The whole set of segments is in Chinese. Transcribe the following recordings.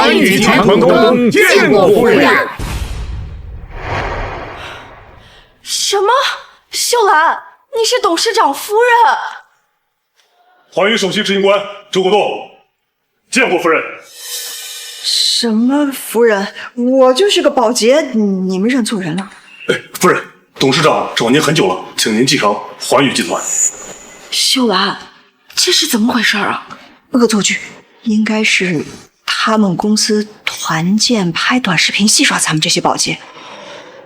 环宇集团股东见过夫人。什么？秀兰，你是董事长夫人？环宇首席执行官周国栋见过夫人。什么夫人？我就是个保洁，你们认错人了。夫人，董事长找您很久了，请您继承环宇集团。秀兰，这是怎么回事啊？恶作剧，应该是他们公司团建拍短视频戏耍咱们这些保洁。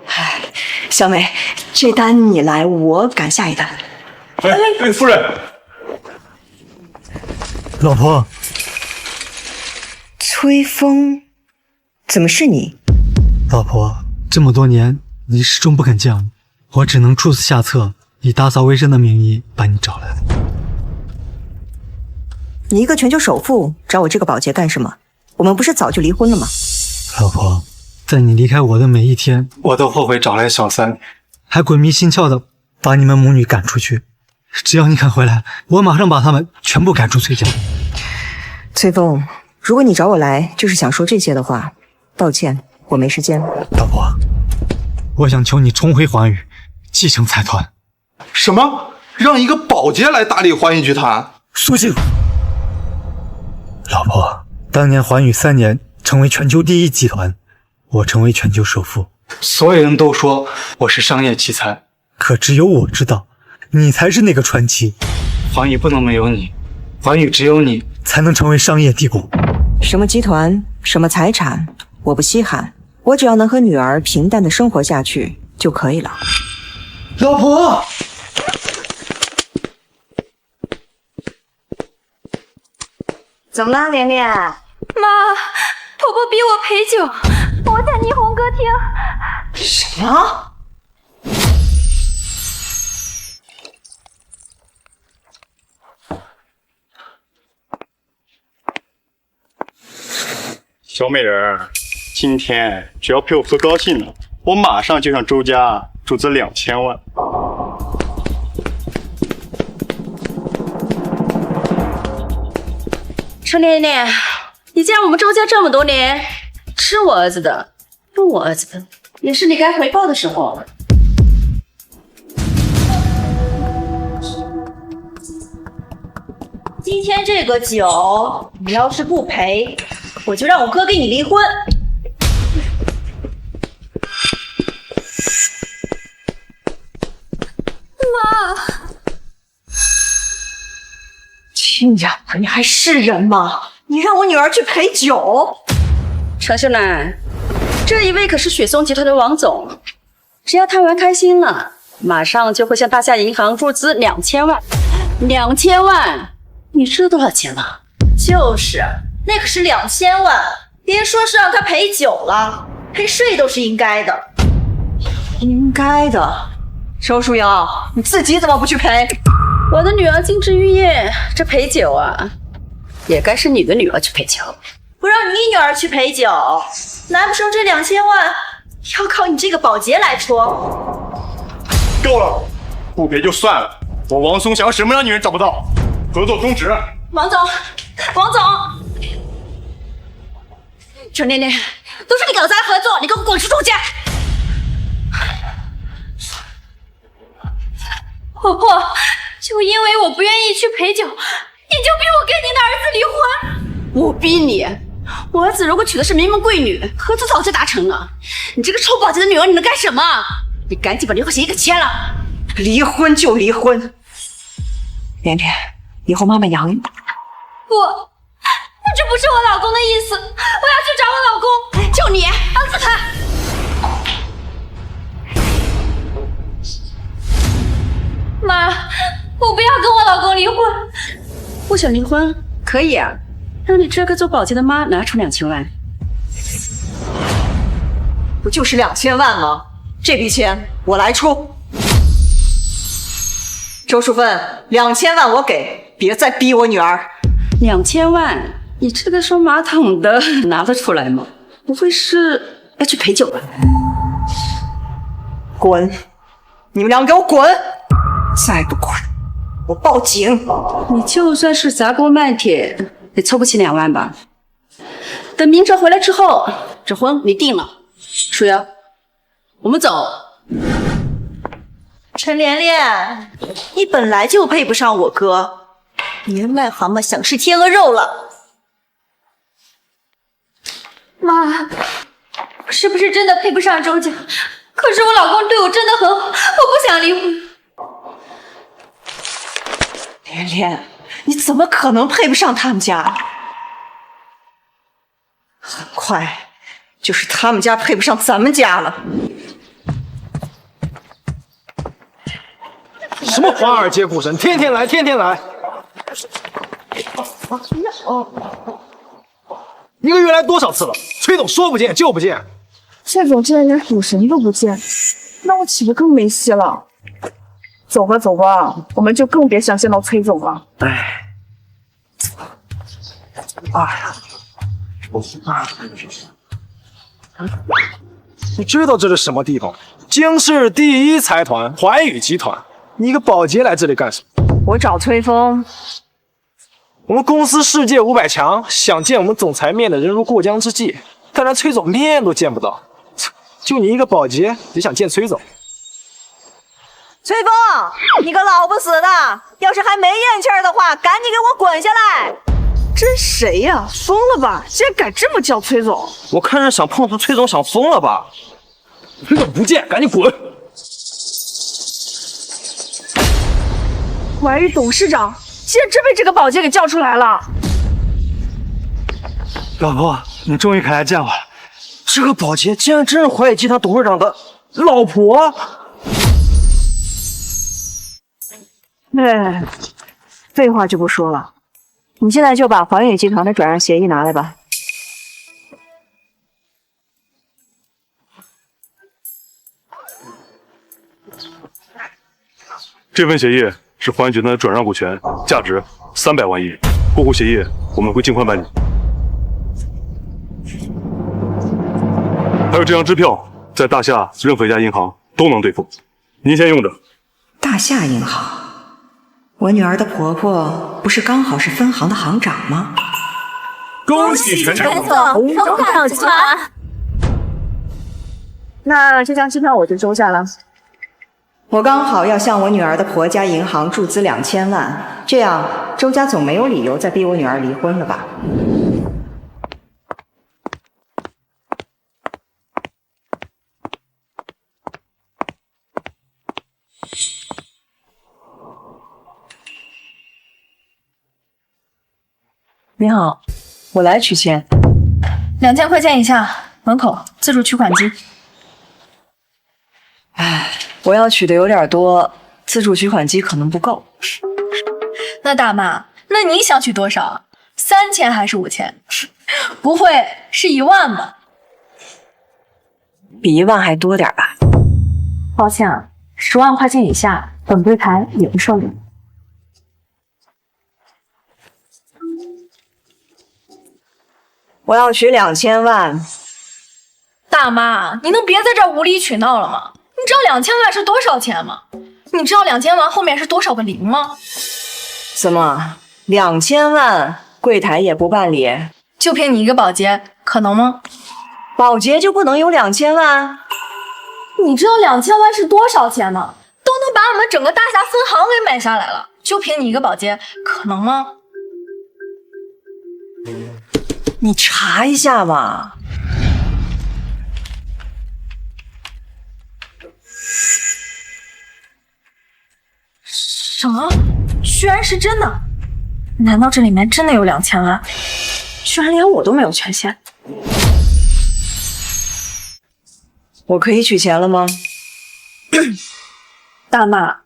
哎，小美，这单你来，我赶下一单。夫人，老婆。崔峰，怎么是你？老婆，这么多年你始终不肯见我，我只能出此下策，以打扫卫生的名义把你找来。你一个全球首富找我这个保洁干什么？我们不是早就离婚了吗？老婆，在你离开我的每一天，我都后悔找来小三，还鬼迷心窍的把你们母女赶出去。只要你肯回来，我马上把他们全部赶出崔家。崔峰，如果你找我来就是想说这些的话，抱歉，我没时间。老婆，我想求你重回环宇，继承财团。什么？让一个保洁来打理环宇集团？肃静！老婆，当年环宇3年成为全球第一集团，我成为全球首富，所有人都说我是商业奇才，可只有我知道，你才是那个传奇。环宇不能没有你，环宇只有你才能成为商业帝国。什么集团，什么财产，我不稀罕，我只要能和女儿平淡的生活下去就可以了。老婆，怎么了，莲莲？妈，婆婆逼我陪酒，我在霓虹歌厅。什么？小美人，今天只要陪我喝高兴了，我马上就向周家注资2000万。程莲莲，你见我们周家这么多年，吃我儿子的，用我儿子的，也是你该回报的时候。今天这个酒，你要是不赔，我就让我哥跟你离婚。妈，亲家婆，你还是人吗？你让我女儿去陪酒？程秀兰，这一位可是雪松集团的王总，只要他玩开心了，马上就会向大夏银行注资2000万。2000万，你知道多少钱吗？就是，那可是2000万，别说是让他陪酒了，赔税都是应该的。应该的。周书瑶，你自己怎么不去赔？我的女儿金枝玉叶，这陪酒啊，也该是你的女儿去陪酒。不让你女儿去陪酒，难不成这2000万要靠你这个保洁来出？够了，不赔就算了，我王松祥什么样女人找不到？合作终止。王总，王总，程莲莲，都是你搞砸合作，你给我滚出周家！婆婆，就因为我不愿意去陪酒，你就逼我跟你的儿子离婚？我逼你？我儿子如果娶的是名门贵女，合作早就达成了。你这个臭保洁的女儿，你能干什么？你赶紧把离婚协议给签了。离婚就离婚。莲莲，以后妈妈养你。不，这不是我老公的意思，我要去找我老公。就你，安子他。妈，我不要跟我老公离婚。不想离婚可以啊，让你这个做保洁的妈拿出2000万。不就是2000万吗？这笔钱我来出。周淑芬，2000万我给，别再逼我女儿。2000万，你这个收马桶的拿得出来吗？不会是要去陪酒吧？滚！你们俩给我滚！再不滚，我报警！你就算是砸锅卖铁，也凑不齐2万吧？等明哲回来之后，这婚你定了。舒瑶，我们走。陈莲莲，你本来就配不上我哥，你癞蛤蟆想吃天鹅肉了。妈，是不是真的配不上周家？可是我老公对我真的很好，我不想离婚。莲莲，你怎么可能配不上他们家？很快，就是他们家配不上咱们家了。什么华尔街股神，天天来，天天来。一个月来多少次了？崔总说不见就不见。谢总竟然连股神都不见，那我岂不更没戏了？走吧走吧，我们就更别想见到崔总了。你知道这是什么地方？京市第一财团环宇集团。你一个保洁来这里干什么？我找崔峰。我们公司世界500强，想见我们总裁面的人如过江之鲫，但连崔总面都见不到。就你一个保洁，也想见崔总？崔峰，你个老不死的，要是还没咽气儿的话，赶紧给我滚下来！这谁呀？疯了吧？竟然敢这么叫崔总！我看着想碰瓷崔总，想疯了吧？崔总不见，赶紧滚！怀玉董事长竟然真被这个保洁给叫出来了！老婆，你终于肯来见我了。这个保洁竟然真是怀宇集团董事长的老婆！哎，废话就不说了，你现在就把环宇集团的转让协议拿来吧。这份协议是环宇集团的转让股权，价值300万亿。过户协议我们会尽快办理。还有这张支票，在大厦任何一家银行都能兑付，您先用着。大厦银行，我女儿的婆婆不是刚好是分行的行长吗？恭喜陈总同款集团。那这张支票我就收下了。我刚好要向我女儿的婆家银行注资2000万，这样周家总没有理由再逼我女儿离婚了吧？你好，我来取钱。2000块钱以下，门口自助取款机。唉，我要取的有点多，自助取款机可能不够。那大妈，那你想取多少？3000还是5000？不会是1万吧？比1万还多点吧？抱歉啊，10万块钱以下，本柜台也不受理。我要取2000万。大妈，你能别在这儿无理取闹了吗？你知道2000万是多少钱吗？你知道2000万后面是多少个零吗？怎么，2000万柜台也不办理？就凭你一个保洁，可能吗？保洁就不能有2000万？你知道2000万是多少钱吗？都能把我们整个大厦分行给买下来了。就凭你一个保洁，可能吗？你查一下嘛。什么？居然是真的？难道这里面真的有2000万？居然连我都没有权限。我可以取钱了吗？大妈，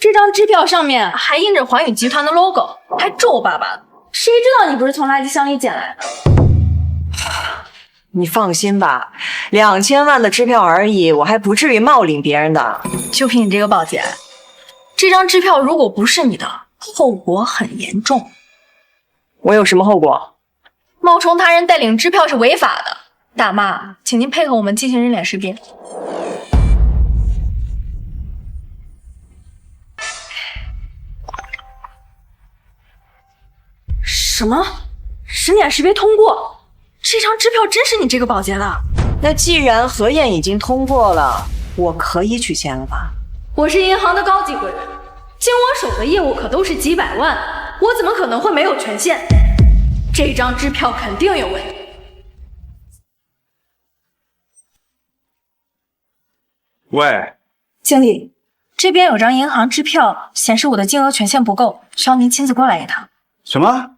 这张支票上面还印着环宇集团的 logo， 还皱巴巴的，谁知道你不是从垃圾箱里捡来的？你放心吧，2000万的支票而已，我还不至于冒领别人的。就凭你这个保洁，这张支票如果不是你的，后果很严重。我有什么后果？冒充他人代领支票是违法的。大妈，请您配合我们进行人脸识别。什么？人脸识别通过？这张支票真是你这个保洁的？那既然核验已经通过了，我可以取钱了吧？我是银行的高级会员，经我手的业务可都是几百万，我怎么可能会没有权限？这张支票肯定有问题。喂，经理，这边有张银行支票，显示我的金额权限不够，需要您亲自过来一趟。什么？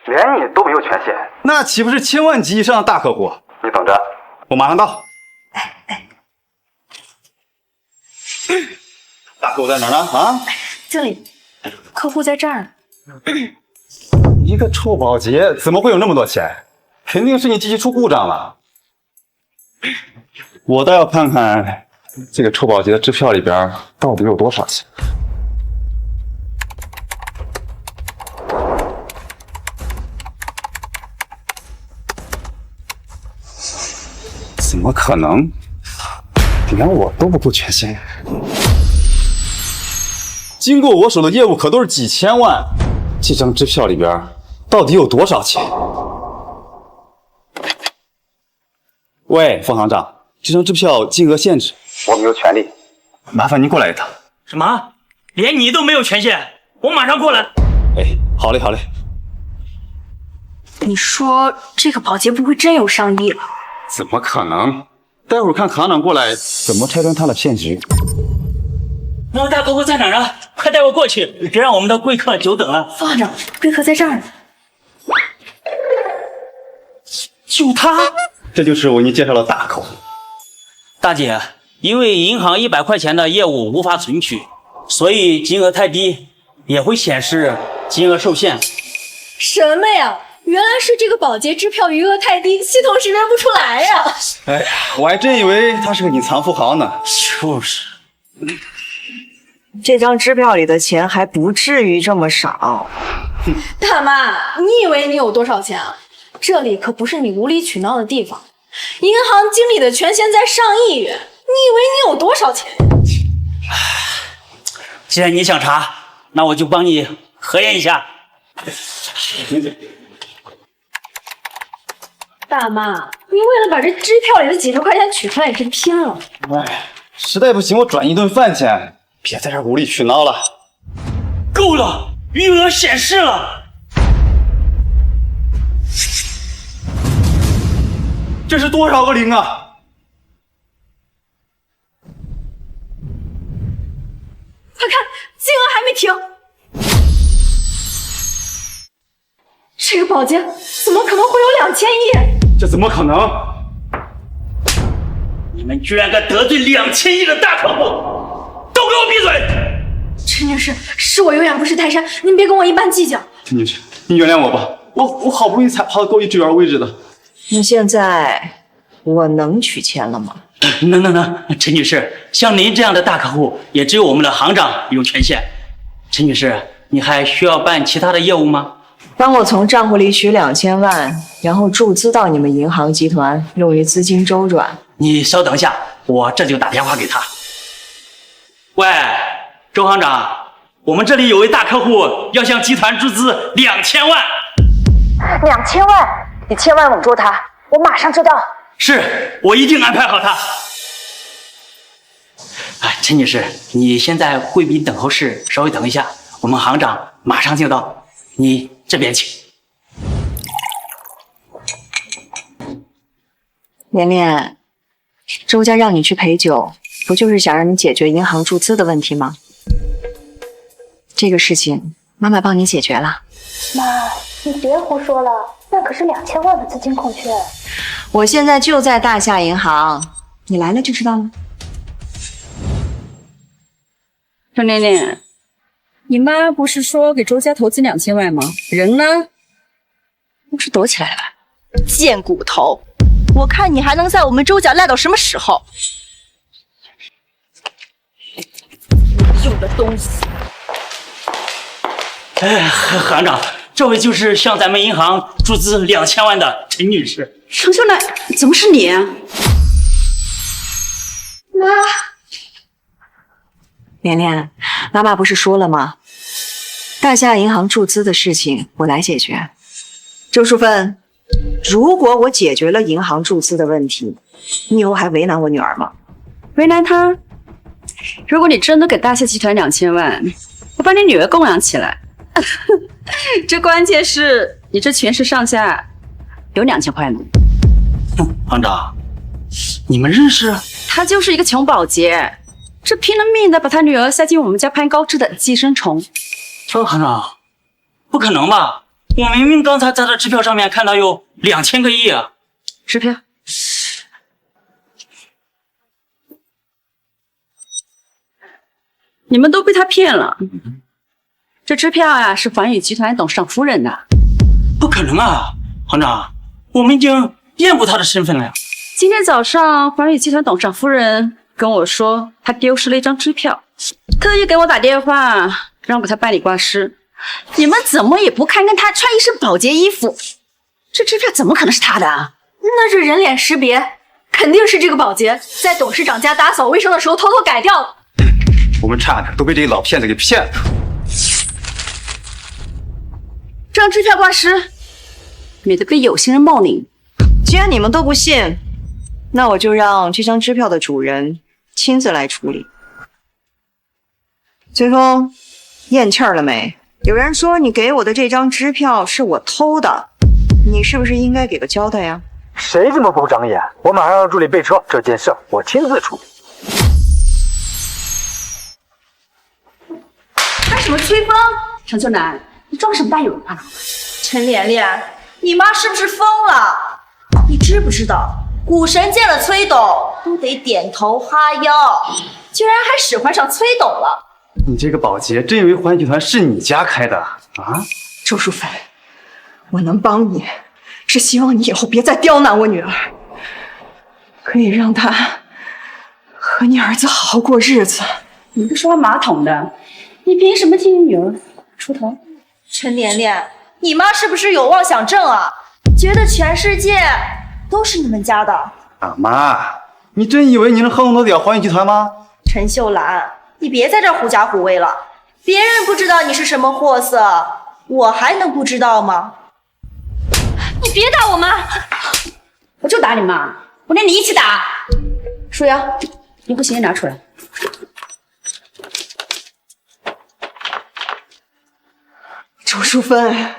连你都没有权限？那岂不是千万级以上的大客户？你等着，我马上到。大客户在哪儿呢？啊？经理，客户在这儿。一个臭保洁怎么会有那么多钱？肯定是你机器出故障了。我倒要看看这个臭保洁的支票里边到底有多少钱。怎么可能？连我都不够权限。经过我手的业务可都是几千万，这张支票里边到底有多少钱？喂，副行长，这张支票金额限制，我没有权利，麻烦您过来一趟。什么？连你都没有权限？我马上过来。哎，好嘞，好嘞。你说这个保洁不会真有上亿吧？怎么可能？待会儿看行长过来怎么拆穿他的骗局。那大客户在哪儿啊？快带我过去，别让我们的贵客久等了。副行长，贵客在这儿呢。就他？这就是我给你介绍的大客户。大姐，因为银行100块钱的业务无法存取，所以金额太低也会显示金额受限。什么呀？原来是这个保洁支票余额太低，系统识别不出来呀！哎呀，我还真以为他是个隐藏富豪呢。就是。这张支票里的钱还不至于这么少。大妈，你以为你有多少钱啊？这里可不是你无理取闹的地方。银行经理的权限在上亿元，你以为你有多少钱？既然你想查，那我就帮你核验一下。大妈，你为了把这支票里的几十块钱取出来，也真拼了。哎，实在不行我转一顿饭钱，别在这无理取闹了。够了，余额显示了。这是多少个零啊？快看，金额还没停。这个保洁怎么可能会有2000亿？这怎么可能？你们居然敢得罪2000亿的大客户，都给我闭嘴！陈女士，是我有眼不识泰山，您别跟我一般计较。陈女士，您原谅我吧，我好不容易才爬到高级职员位置的。那现在我能取钱了吗？能，陈女士，像您这样的大客户，也只有我们的行长有权限。陈女士，你还需要办其他的业务吗？帮我从账户里取2000万，然后注资到你们银行集团，用于资金周转。你稍等一下，我这就打电话给他。喂，周行长，我们这里有位大客户要向集团注资2000万。2000万？你千万稳住他，我马上就到。是，我一定安排好他。哎，陈女士，你先在贵宾等候室稍微等一下，我们行长马上就到。你这边请。连连，周家让你去陪酒，不就是想让你解决银行注资的问题吗？这个事情妈妈帮你解决了。妈，你别胡说了，那可是2000万的资金空缺。我现在就在大夏银行，你来了就知道了。周连连，你妈不是说给周家投资2000万吗？人呢？不是躲起来了吧？贱骨头，我看你还能在我们周家赖到什么时候？有用的东西！哎，行长，这位就是向咱们银行注资2000万的陈女士。程秀兰，怎么是你啊？妈，连连，妈妈不是说了吗？大夏银行注资的事情我来解决。周淑芬，如果我解决了银行注资的问题，你以后还为难我女儿吗？为难她？如果你真的给大夏集团2000万，我把你女儿供养起来。这关键是你这全市上下有2000块呢。行长，你们认识？他就是一个穷保洁，这拼了命的把他女儿塞进我们家攀高枝的寄生虫。周行长，不可能吧？我明明刚才在这支票上面看到有2000个亿啊！支票？你们都被他骗了。这支票啊，是环宇集团董事长夫人的。不可能啊，行长，我们已经验过他的身份了呀。今天早上，环宇集团董事长夫人跟我说，她丢失了一张支票，特意给我打电话，让我给她办理挂失。你们怎么也不看看她穿一身保洁衣服，这支票怎么可能是她的啊？那是人脸识别，肯定是这个保洁在董事长家打扫卫生的时候偷偷改掉的。我们差点都被这个老骗子给骗了。这张支票挂失，免得被有心人冒领。既然你们都不信，那我就让这张支票的主人亲自来处理。崔峰，咽气儿了没？有人说你给我的这张支票是我偷的，你是不是应该给个交代呀？谁这么不长眼？我马上让助理备车，这件事我亲自处理。干什么崔峰？程秋楠，你装什么大有人啊？陈莲莲，你妈是不是疯了？你知不知道，股神见了崔董都得点头哈腰，居然还使唤上崔董了。你这个保洁真以为环宇集团是你家开的啊？周淑芬，我能帮你，是希望你以后别再刁难我女儿，可以让她和你儿子好好过日子。你个刷马桶的，你凭什么替你女儿出头？陈莲莲，你妈是不是有妄想症啊？觉得全世界都是你们家的？啊妈，你真以为你能横得了环宇集团吗？陈秀兰，你别在这儿狐假虎威了，别人不知道你是什么货色，我还能不知道吗？你别打我妈！我就打你妈，我连你一起打。舒瑶，你把鞋拿出来。周淑芬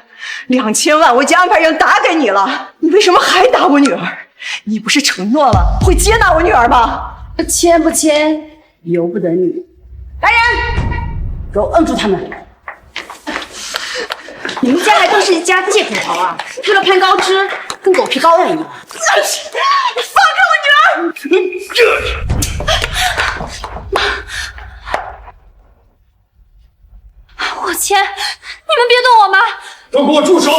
，2000万我已经安排人打给你了，你为什么还打我女儿？你不是承诺了会接纳我女儿吗？签不签由不得你。来人，给我摁住他们！你们家还都是一家借口豪啊！为了攀高枝，跟狗皮膏药一样。你放开我女儿！我签，你们别动我妈！都给我住手！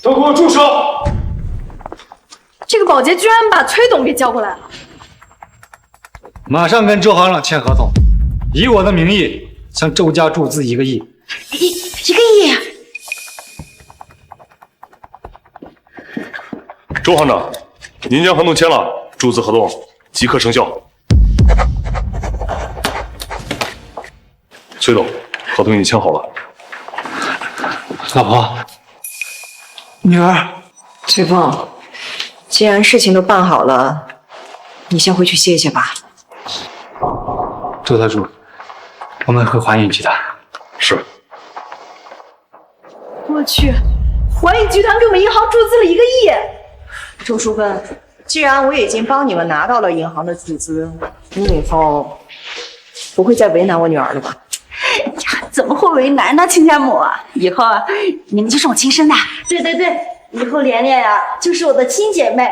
都给我住手！这个保洁居然把崔董给叫过来了。马上跟周行长签合同，以我的名义向周家注资1个亿。一个亿？周行长，您将合同签了，注资合同即刻生效。崔董，合同已经签好了。老婆，女儿。崔峰，既然事情都办好了，你先回去歇歇吧。周特助，我们回环宇集团。是。我去，环宇集团给我们银行注资了1个亿。周淑芬，既然我已经帮你们拿到了银行的注资，你以后不会再为难我女儿了吧？呀，怎么会为难呢，亲家母啊？以后你们就是我亲生的。对对对，以后莲莲呀就是我的亲姐妹。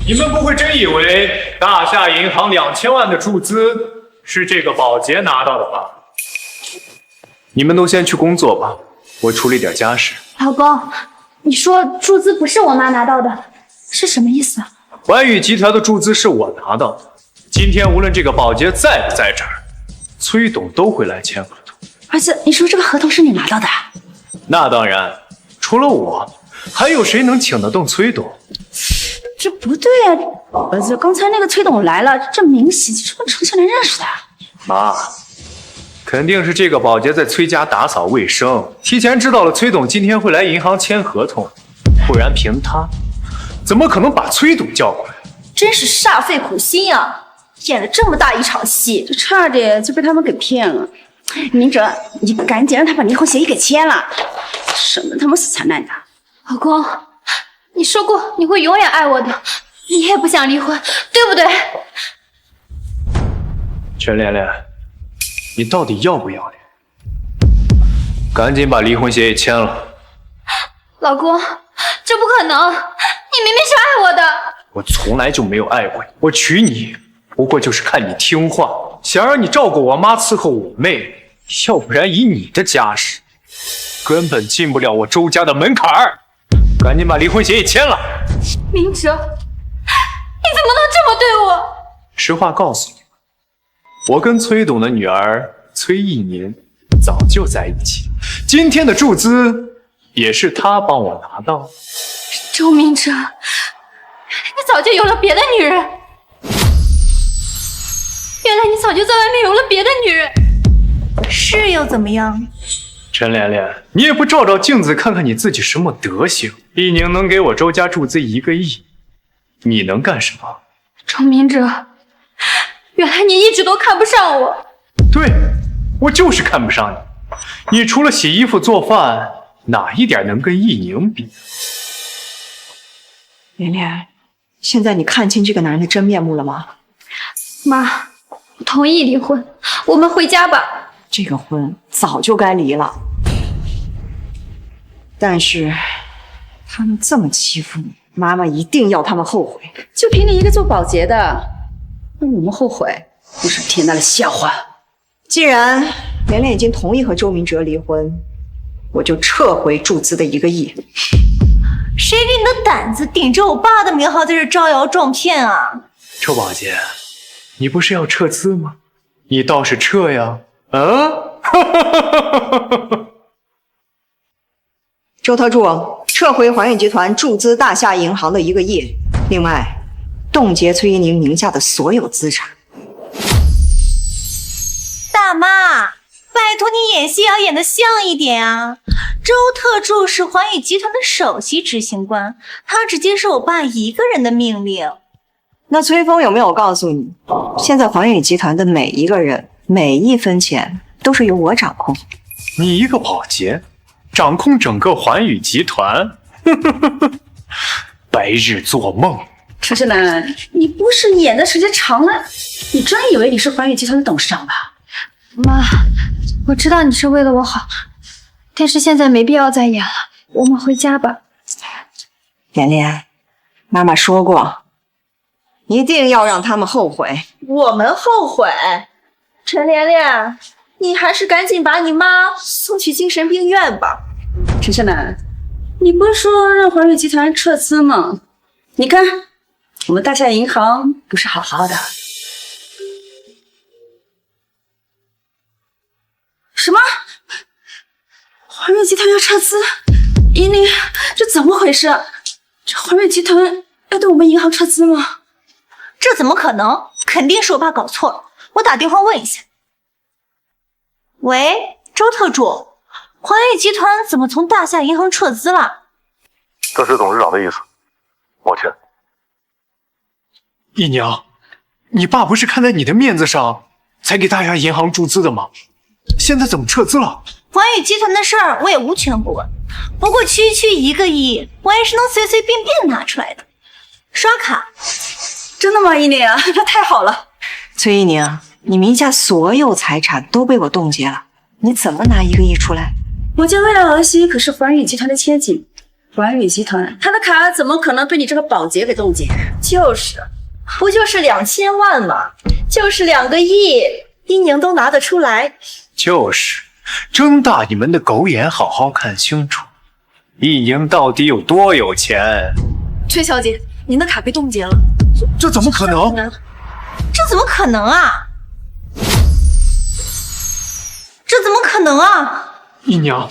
你们不会真以为大夏银行2000万的注资是这个保洁拿到的吧？你们都先去工作吧，我处理点家事。老公，你说注资不是我妈拿到的，是什么意思啊？环宇集团的注资是我拿到的，今天无论这个保洁在不在这儿，崔董都会来签合同。儿子，你说这个合同是你拿到的？那当然，除了我，还有谁能请得动崔董？这不对啊！儿子，刚才那个崔董来了，这明显是跟程小莲认识的。妈，肯定是这个保洁在崔家打扫卫生，提前知道了崔董今天会来银行签合同，不然凭他，怎么可能把崔董叫过来？真是煞费苦心啊！演了这么大一场戏，这差点就被他们给骗了。明哲，你赶紧让他把离婚协议给签了，省得他们死缠烂打。老公，你说过你会永远爱我的，你也不想离婚，对不对？陈莲莲，你到底要不要脸？赶紧把离婚协议签了。老公，这不可能，你明明是爱我的。我从来就没有爱过你，我娶你不过就是看你听话，想让你照顾我妈，伺候我妹，要不然以你的家世，根本进不了我周家的门槛儿。赶紧把离婚协议签了。明哲，你怎么能这么对我？实话告诉你，我跟崔董的女儿崔一宁早就在一起，今天的注资也是他帮我拿到。周明哲，你早就有了别的女人，原来你早就在外面有了别的女人，是又怎么样？陈莲莲，你也不照照镜子看看你自己什么德行？一宁能给我周家注资1个亿，你能干什么？周明哲，原来你一直都看不上我。对，我就是看不上你。你除了洗衣服做饭，哪一点能跟一宁比？莲莲，现在你看清这个男人的真面目了吗？妈，我同意离婚，我们回家吧。这个婚早就该离了，但是他们这么欺负你，妈妈一定要他们后悔。就凭你一个做保洁的，让我们后悔，不是天大的笑话。既然莲莲已经同意和周明哲离婚，我就撤回注资的1个亿。谁给你的胆子顶着我爸的名号在这招摇撞骗啊？周保洁，你不是要撤资吗？你倒是撤呀！周特助，撤回环宇集团注资大夏银行的1个亿，另外冻结崔一宁名下的所有资产。大妈，拜托你演戏要演得像一点啊！周特助是环宇集团的首席执行官，他只接受我爸一个人的命令。那崔峰有没有告诉你，现在环宇集团的每一个人每1分钱都是由我掌控？你一个保洁，掌控整个环宇集团，白日做梦。陈世兰，你不是演的时间长了，你真以为你是环宇集团的董事长吧？妈，我知道你是为了我好，但是现在没必要再演了，我们回家吧。莲莲，妈妈说过，一定要让他们后悔。我们后悔？陈莲莲，你还是赶紧把你妈送去精神病院吧。陈世兰，你不是说让环宇集团撤资吗？你看，我们大夏银行不是好好的。什么？环宇集团要撤资？依宁，这怎么回事？这环宇集团要对我们银行撤资吗？这怎么可能？肯定是我爸搞错了。我打电话问一下。喂，周特助，环宇集团怎么从大夏银行撤资了？这是董事长的意思，抱歉。姨娘，你爸不是看在你的面子上才给大夏银行注资的吗？现在怎么撤资了？环宇集团的事儿我也无权过问，不过区1个亿，我也是能随随便便拿出来的。刷卡。真的吗，依宁？那太好了。崔一宁，你名下所有财产都被我冻结了，你怎么拿1个亿出来？我家未来儿媳可是环宇集团的千金，环宇集团他的卡怎么可能被你这个保洁给冻结？就是，不就是2000万吗？就是2个亿，依宁都拿得出来。就是，睁大你们的狗眼，好好看清楚，一宁到底有多有钱？崔小姐，您的卡被冻结了。这怎么可能？这怎么可能啊？这怎么可能啊？姨娘，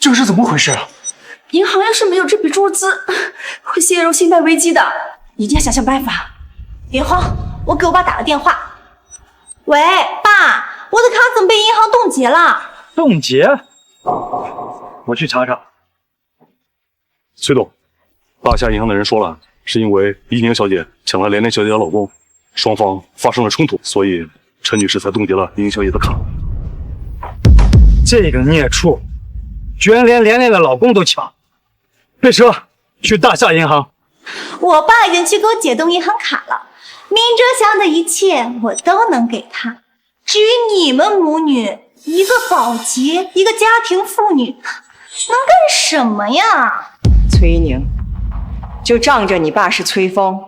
这是怎么回事啊？银行要是没有这笔注资，会陷入信贷危机的，一定要想想办法。别慌，我给我爸打个电话。喂，爸，我的卡怎么被银行冻结了？冻结？我去查查。崔董，大夏银行的人说了，是因为依宁小姐抢了连连小姐的老公，双方发生了冲突，所以陈女士才冻结了依宁小姐的卡。这个孽畜，居然连连连的老公都抢！备车去大夏银行。我爸已经去给我解冻银行卡了，明哲想的一切我都能给他。至于你们母女，一个保洁，一个家庭妇女，能干什么呀？崔一宁，就仗着你爸是崔峰，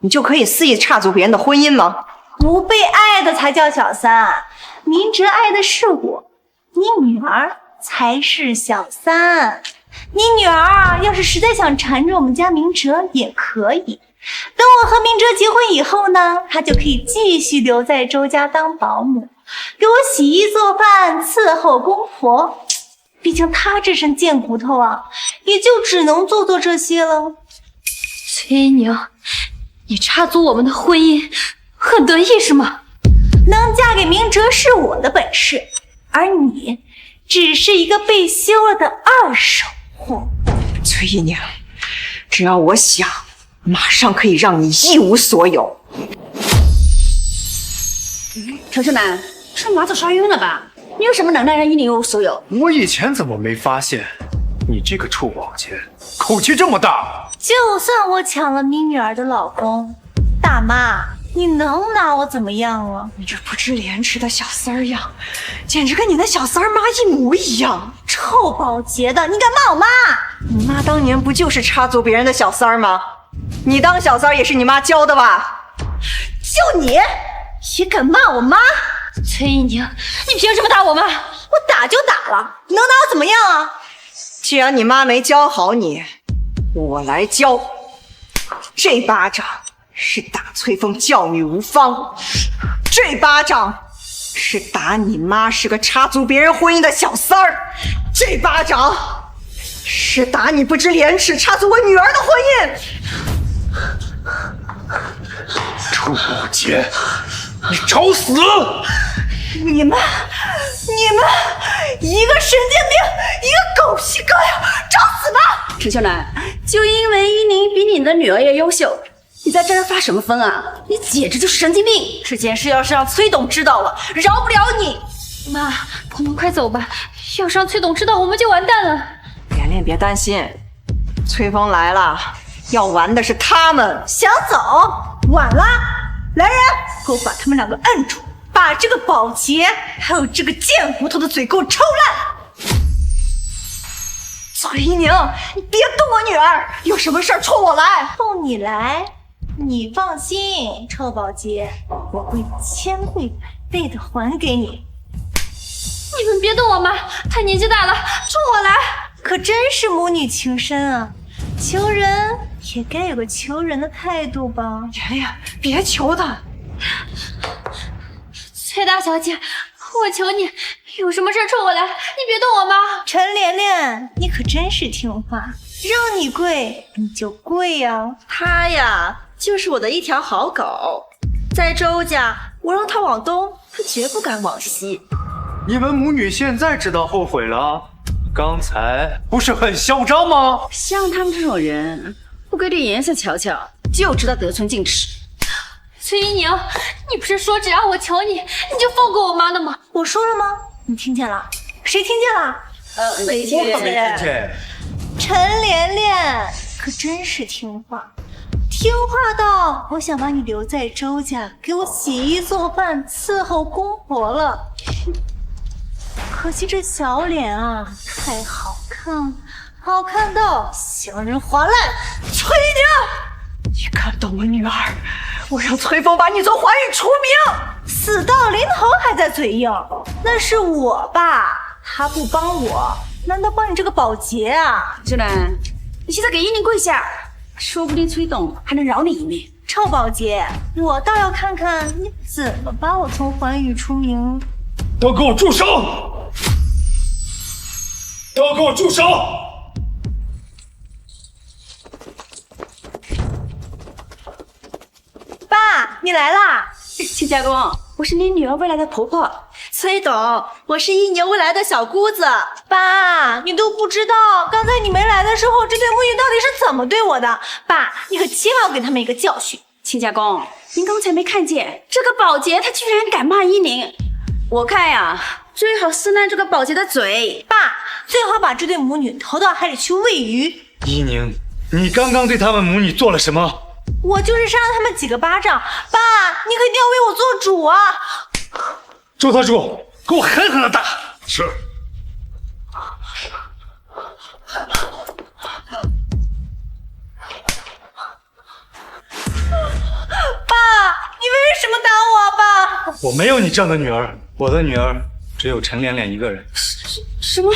你就可以肆意插足别人的婚姻吗？不被爱的才叫小三，明哲爱的是我，你女儿才是小三。你女儿要是实在想缠着我们家明哲也可以，等我和明哲结婚以后呢，她就可以继续留在周家当保姆，给我洗衣做饭，伺候公婆。毕竟她这身贱骨头啊，也就只能做这些了。崔一宁，你插足我们的婚姻，很得意是吗？能嫁给明哲是我的本事，而你只是一个被休了的二手货。崔一宁，只要我想，马上可以让你一无所有。程秀楠，是马总刷晕了吧？你有什么能耐让依宁一无所有？我以前怎么没发现，你这个臭保洁口气这么大？就算我抢了你女儿的老公，大妈，你能拿我怎么样啊？你这不知廉耻的小三儿样，简直跟你那小三儿妈一模一样！臭保洁的，你敢骂我妈？你妈当年不就是插足别人的小三儿吗？你当小三儿也是你妈教的吧？就你也敢骂我妈？崔一宁，你凭什么打我妈？我打就打了，你能拿我怎么样啊？既然你妈没教好你，我来教。这巴掌是打崔峰教女无方，这巴掌是打你妈是个插足别人婚姻的小三儿，这巴掌是打你不知廉耻插足我女儿的婚姻。臭保洁，你找死！你们一个神经病，一个狗屁膏药，找死吧！陈秀楠，就因为依宁比你的女儿要优秀，你在这儿发什么疯啊？你简直就是神经病！这件事要是让崔董知道了，饶不了你。妈，我们快走吧，要是让崔董知道，我们就完蛋了。连连别担心，崔峰来了，要完的是他们。想走，晚了。来人，给我把他们两个摁住，把这个保洁还有这个贱骨头的嘴给我抽烂！崔一宁，你别动我女儿，有什么事儿冲我来。冲你来？你放心，臭保洁，我会千倍百倍的还给你。你们别动我妈，她年纪大了，冲我来！可真是母女情深啊！求人也该有个求人的态度吧。连连，别求他。崔大小姐，我求你，有什么事冲我来，你别动我妈。陈连连，你可真是听话，让你跪你就跪呀。他呀，就是我的一条好狗，在周家，我让他往东，他绝不敢往西。你们母女现在知道后悔了？刚才不是很嚣张吗？像他们这种人，不给点颜色瞧瞧，就知道得寸进尺。崔一宁，你不是说只要我求你，你就放过我妈的吗？我说了吗？你听见了？谁听见了？没听见。没听见。陈连连可真是听话，听话到我想把你留在周家，给我洗衣做饭，伺候公婆了。可惜这小脸啊，太好看，好看到向人划烂。崔宁，你敢动我女儿，我让崔峰把你从怀孕除名！死到临头还在嘴硬，那是我爸，他不帮我，难道帮你这个保洁啊？秀兰，你现在给依宁跪下，说不定崔董还能饶你一命。臭保洁，我倒要看看你怎么把我从寰宇除名。都给我住手！都给我住手！爸，你来啦！亲家公，我是你女儿未来的婆婆。崔崔董，我是1年未来的小姑子。爸，你都不知道，刚才你没来的时候，这对母女到底是怎么对我的。爸，你可千万要给他们一个教训。亲家公，您刚才没看见这个保洁，她居然敢骂依宁。我看呀，最好撕烂这个保洁的嘴。爸，最好把这对母女投到海里去喂鱼。依宁，你刚刚对他们母女做了什么？我就是扇了他们几个巴掌。爸，你可一定要为我做主啊！周特助，给我狠狠的打！是。爸，你为什么打我啊，爸？我没有你这样的女儿，我的女儿只有陈连连一个人。什么？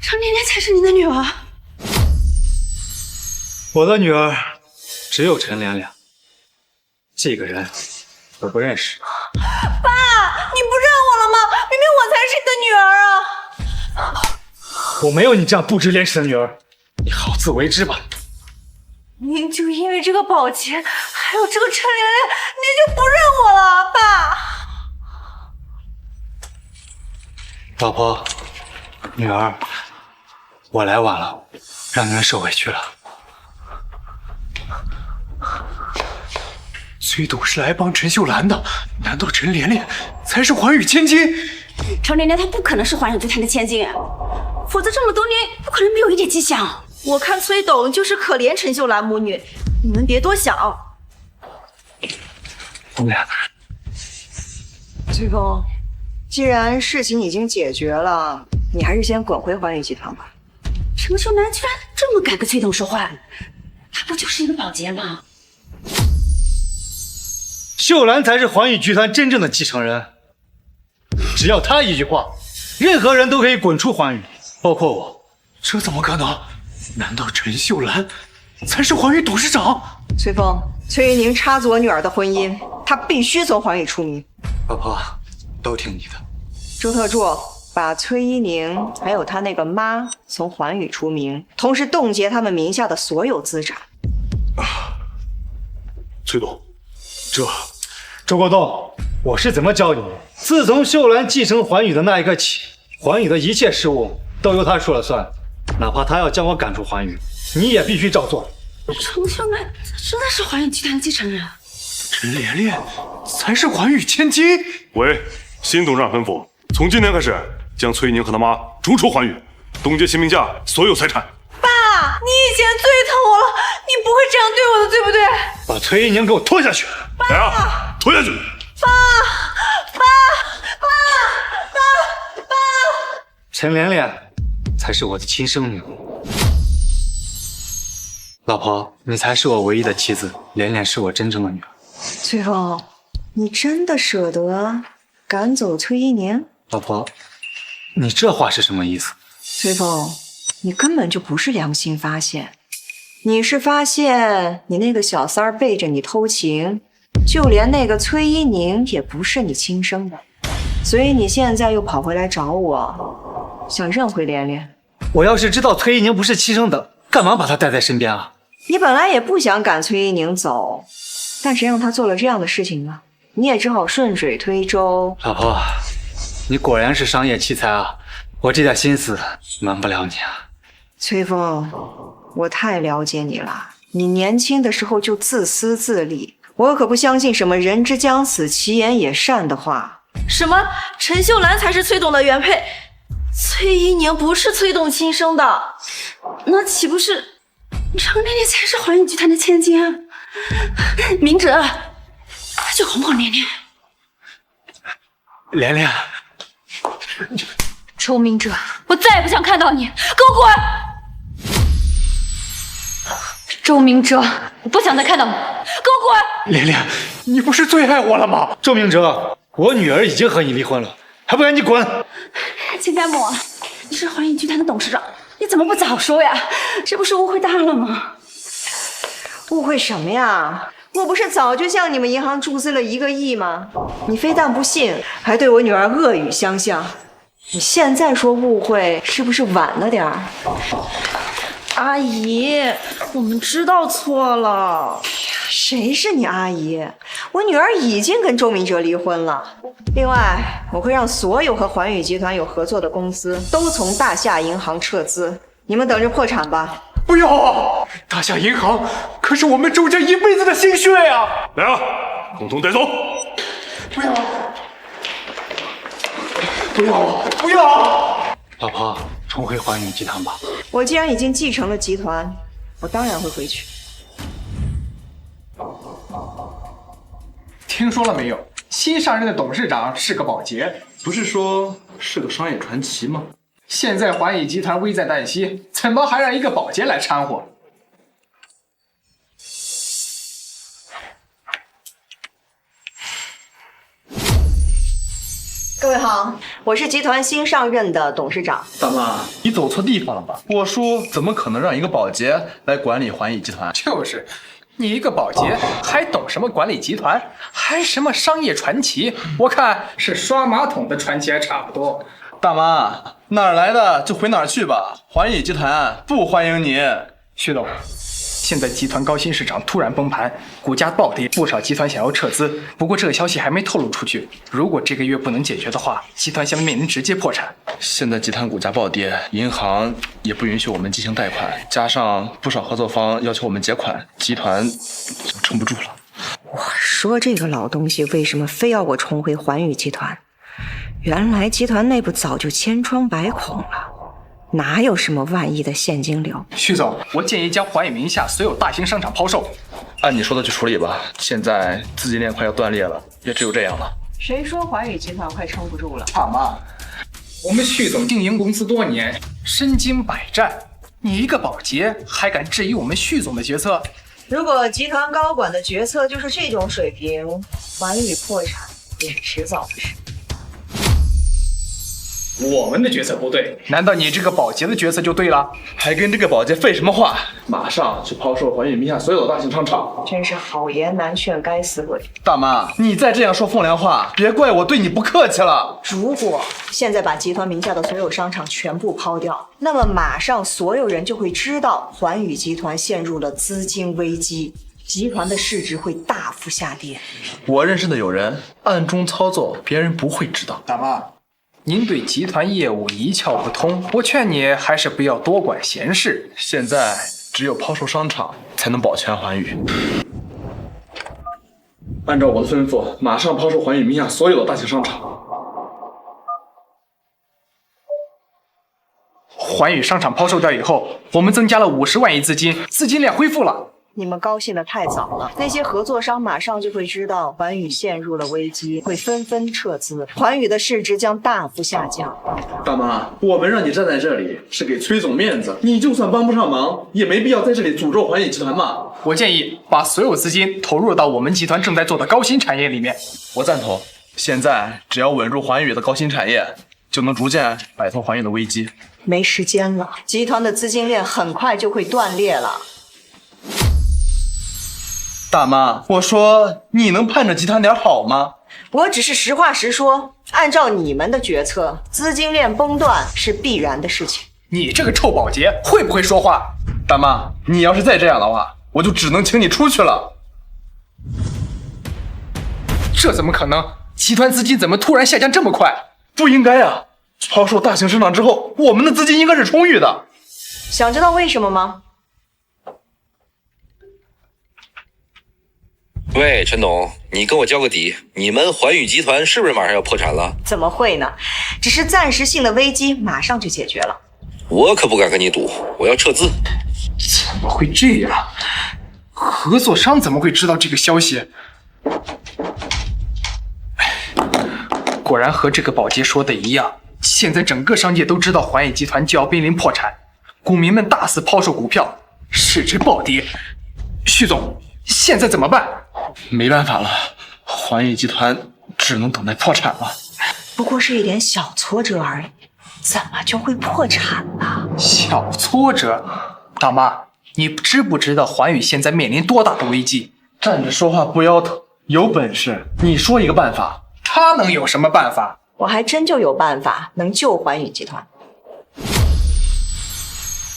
陈连连才是你的女儿？我的女儿只有陈连连，这个人我不认识。爸，你不认我了吗？明明我才是你的女儿啊！我没有你这样不知廉耻的女儿，你好自为之吧。你就因为这个保洁，还有这个陈连连，你就不认我了，爸？老婆，女儿，我来晚了，让你们受委屈了。崔董是来帮陈秀兰的，难道陈连连才是寰宇千金？陈连连她不可能是寰宇集团的千金，否则这么多年不可能没有一点迹象。我看崔董就是可怜陈秀兰母女，你们别多想。崔峰，既然事情已经解决了，你还是先滚回寰宇集团吧。陈秀兰居然这么敢跟崔董说话，她不就是一个保洁吗？秀兰才是寰宇集团真正的继承人，只要她一句话，任何人都可以滚出寰宇，包括我。这怎么可能？难道陈秀兰才是寰宇董事长？崔峰，崔玉宁插足我女儿的婚姻，她必须从寰宇出名。老婆，都听你的。周特助，把崔一宁还有她那个妈从寰宇出名，同时冻结他们名下的所有资产。崔董，周国栋，我是怎么教你的？自从秀兰继承寰宇的那一刻起，寰宇的一切事务都由她说了算，哪怕她要将我赶出寰宇，你也必须照做。陈秀兰真的是寰宇集团的继承人？陈连连才是寰宇千金。喂，新董事长吩咐，从今天开始将崔宁和他妈逐出寰宇，冻结其名下所有财产。爸，你以前最疼我了，你不会这样对我的，对不对？把崔一宁给我拖下去！来啊，拖下去！爸！陈连连才是我的亲生女儿。老婆，你才是我唯一的妻子，连连是我真正的女儿。崔峰，你真的舍得赶走崔一宁？老婆，你这话是什么意思？崔峰，你根本就不是良心发现，你是发现你那个小三儿背着你偷情，就连那个崔一宁也不是你亲生的，所以你现在又跑回来找我，想认回连连。我要是知道崔一宁不是亲生的，干嘛把她带在身边啊？你本来也不想赶崔一宁走，但谁让他做了这样的事情呢？你也只好顺水推舟。老婆，你果然是商业奇才啊！我这点心思瞒不了你啊。崔峰，我太了解你了，你年轻的时候就自私自利，我可不相信什么人之将死其言也善的话。什么？陈秀兰才是崔董的原配，崔一宁不是崔董亲生的，那岂不是陈连连才是寰宇集团的千金啊？明哲，快去哄哄连连。连连，周明哲，我再也不想看到你，给我滚！周明哲，我不想再看到你，给我滚！连连，你不是最爱我了吗？周明哲，我女儿已经和你离婚了，还不赶紧滚！亲家母，你是寰宇集团的董事长，你怎么不早说呀？这不是误会大了吗？误会什么呀？我不是早就向你们银行注资了1个亿吗？你非但不信，还对我女儿恶语相向。你现在说误会，是不是晚了点儿？阿姨，我们知道错了。谁是你阿姨？我女儿已经跟周明哲离婚了。另外，我会让所有和环宇集团有合作的公司都从大夏银行撤资，你们等着破产吧。不要！大夏银行可是我们周家一辈子的心血呀！来啊，共同带走！不要！不要！不要！老婆，重回环宇集团吧。我既然已经继承了集团，我当然会回去。听说了没有？新上任的董事长是个保洁，不是说是个商业传奇吗？现在环宇集团危在旦夕，怎么还让一个保洁来掺和？各位好，我是集团新上任的董事长。大妈，你走错地方了吧？我说怎么可能让一个保洁来管理环宇集团？就是，你一个保洁还懂什么管理集团，还什么商业传奇？我看是刷马桶的传奇还差不多。大妈，哪儿来的就回哪儿去吧，环宇集团不欢迎你。徐总，现在集团高新市场突然崩盘，股价暴跌，不少集团想要撤资，不过这个消息还没透露出去。如果这个月不能解决的话，集团将面临直接破产。现在集团股价暴跌，银行也不允许我们进行贷款，加上不少合作方要求我们结款，集团就撑不住了。我说这个老东西为什么非要我重回环宇集团？原来集团内部早就千疮百孔了，哪有什么万亿的现金流？徐总，我建议将环宇名下所有大型商场抛售。按你说的去处理吧，现在资金链快要断裂了，也只有这样了。谁说环宇集团快撑不住了？大妈，我们徐总经营公司多年，身经百战，你一个保洁还敢质疑我们徐总的决策？如果集团高管的决策就是这种水平，环宇破产也是迟早的事。我们的决策不对，难道你这个保洁的决策就对了？还跟这个保洁废什么话？马上去抛售环宇名下所有的大型商场！真是好言难劝，该死鬼！大妈，你再这样说风凉话，别怪我对你不客气了。如果现在把集团名下的所有商场全部抛掉，那么马上所有人就会知道环宇集团陷入了资金危机，集团的市值会大幅下跌。我认识的有人暗中操作，别人不会知道。大妈，您对集团业务一窍不通，我劝你还是不要多管闲事。现在只有抛售商场才能保全环宇。按照我的吩咐，马上抛售环宇名下所有的大型商场。环宇商场抛售掉以后，我们增加了50万亿资金，资金链恢复了。你们高兴得太早了，那些合作商马上就会知道环宇陷入了危机，会纷纷撤资，环宇的市值将大幅下降。大妈，我们让你站在这里是给崔总面子，你就算帮不上忙，也没必要在这里诅咒环宇集团嘛。我建议把所有资金投入到我们集团正在做的高新产业里面。我赞同，现在只要稳住环宇的高新产业，就能逐渐摆脱环宇的危机。没时间了，集团的资金链很快就会断裂了。大妈，我说你能盼着集团点好吗？我只是实话实说，按照你们的决策，资金链崩断是必然的事情。你这个臭保洁会不会说话？大妈，你要是再这样的话，我就只能请你出去了。这怎么可能？集团资金怎么突然下降这么快？不应该啊！抛售大型商场之后，我们的资金应该是充裕的。想知道为什么吗？喂，陈董，你跟我交个底，你们环宇集团是不是马上要破产了？怎么会呢？只是暂时性的危机，马上就解决了。我可不敢跟你赌，我要撤资。怎么会这样？合作商怎么会知道这个消息？果然和这个保洁说的一样，现在整个商界都知道环宇集团就要濒临破产，股民们大肆抛售股票，市值暴跌。徐总，现在怎么办？没办法了，环宇集团只能等待破产了。不过是一点小挫折而已，怎么就会破产呢？小挫折？大妈，你知不知道环宇现在面临多大的危机？站着说话不腰疼，有本事你说一个办法。他能有什么办法？我还真就有办法能救环宇集团。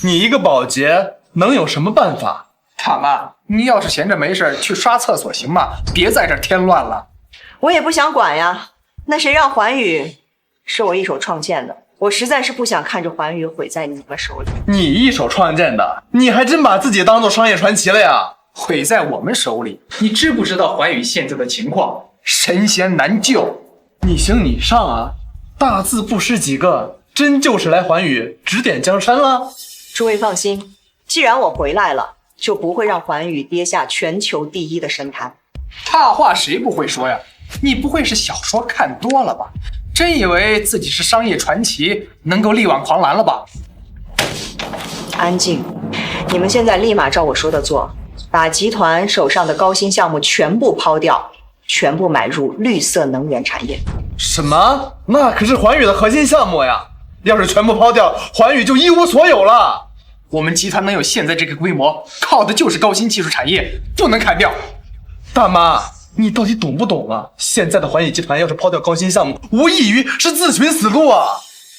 你一个保洁能有什么办法？大妈，你要是闲着没事去刷厕所行吗？别在这儿添乱了。我也不想管呀，那谁让环宇是我一手创建的，我实在是不想看着环宇毁在你们手里。你一手创建的，你还真把自己当做商业传奇了呀？毁在我们手里，你知不知道环宇现在的情况？神仙难救，你行你上啊！大字不识几个，真就是来环宇指点江山了。诸位放心，既然我回来了，就不会让环宇跌下全球第一的神坛。大话谁不会说呀？你不会是小说看多了吧？真以为自己是商业传奇，能够力挽狂澜了吧？安静！你们现在立马照我说的做，把集团手上的高薪项目全部抛掉，全部买入绿色能源产业。什么？那可是环宇的核心项目呀！要是全部抛掉，环宇就一无所有了。我们集团能有现在这个规模，靠的就是高新技术产业，不能砍掉。大妈，你到底懂不懂啊？现在的环宇集团要是抛掉高新项目，无异于是自寻死路啊！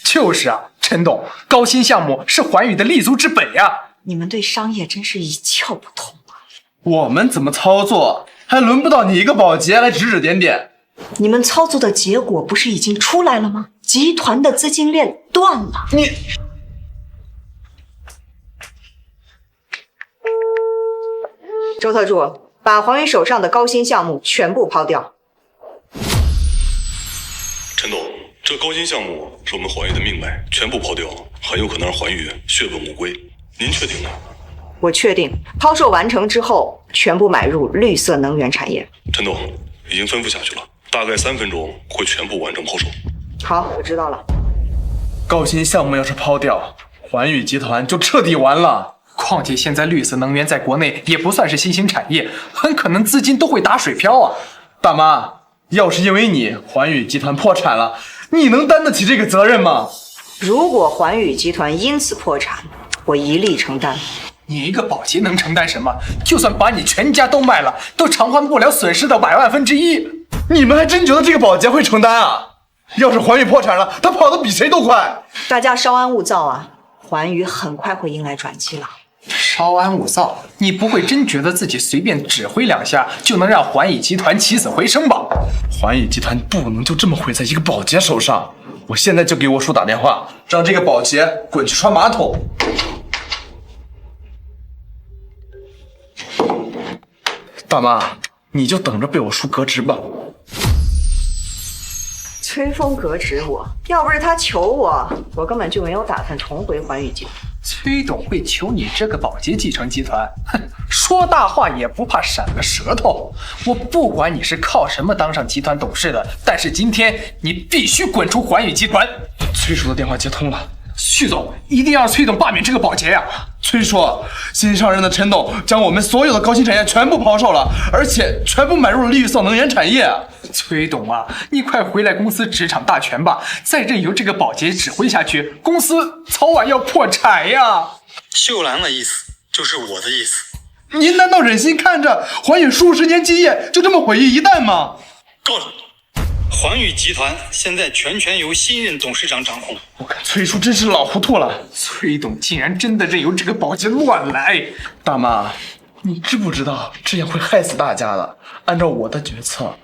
就是啊，陈董，高新项目是环宇的立足之本呀。你们对商业真是一窍不通啊！我们怎么操作，还轮不到你一个保洁来指指点点。你们操作的结果不是已经出来了吗？集团的资金链断了。你周特助，把环宇手上的高新项目全部抛掉。陈董，这高新项目是我们环宇的命脉，全部抛掉，很有可能让环宇血本无归。您确定吗？我确定，抛售完成之后，全部买入绿色能源产业。陈董，已经吩咐下去了，大概3分钟会全部完成抛售。好，我知道了。高新项目要是抛掉，环宇集团就彻底完了。况且现在绿色能源在国内也不算是新兴产业，很可能资金都会打水漂啊。大妈，要是因为你环宇集团破产了，你能担得起这个责任吗？如果环宇集团因此破产，我一力承担。你一个保洁能承担什么？就算把你全家都卖了，都偿还不了损失的1/1000。你们还真觉得这个保洁会承担啊？要是环宇破产了，他跑得比谁都快。大家稍安勿躁啊，环宇很快会迎来转机了。稍安勿躁，你不会真觉得自己随便指挥2下就能让环宇集团起死回生吧？环宇集团不能就这么毁在一个保洁手上。我现在就给我叔打电话，让这个保洁滚去刷马桶。大妈，你就等着被我叔革职吧。崔峰革职我，要不是他求我，我根本就没有打算重回环宇集团。崔董会求你这个保洁继承集团？哼，说大话也不怕闪了舌头。我不管你是靠什么当上集团董事的，但是今天你必须滚出环宇集团。崔叔的电话接通了。徐总，一定要让崔董罢免这个保洁呀！崔叔，新上任的陈董将我们所有的高新产业全部抛售了，而且全部买入了绿色能源产业。崔董啊，你快回来公司执掌大权吧！再任由这个保洁指挥下去，公司早晚要破产呀！秀兰的意思就是我的意思。您难道忍心看着环宇数十年基业就这么毁于一旦吗？够了！环宇集团现在全权由新任董事长掌控。我看崔叔真是老糊涂了。崔董竟然真的任由这个保洁乱来！大妈，你知不知道这样会害死大家的？按照我的决策，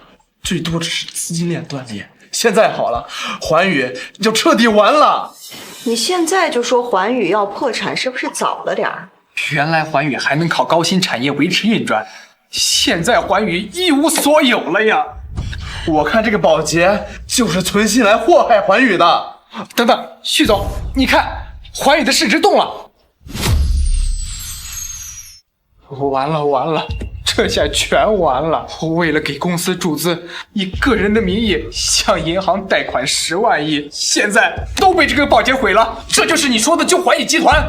最多只是资金链断裂。现在好了，环宇就彻底完了。你现在就说环宇要破产，是不是早了点儿？原来环宇还能靠高新产业维持运转，现在环宇一无所有了呀！我看这个保洁就是存心来祸害环宇的。等等，徐总，你看环宇的市值动了。完了完了，这下全完了！为了给公司注资，以个人的名义向银行贷款10万亿，现在都被这个保洁毁了。这就是你说的救环宇集团？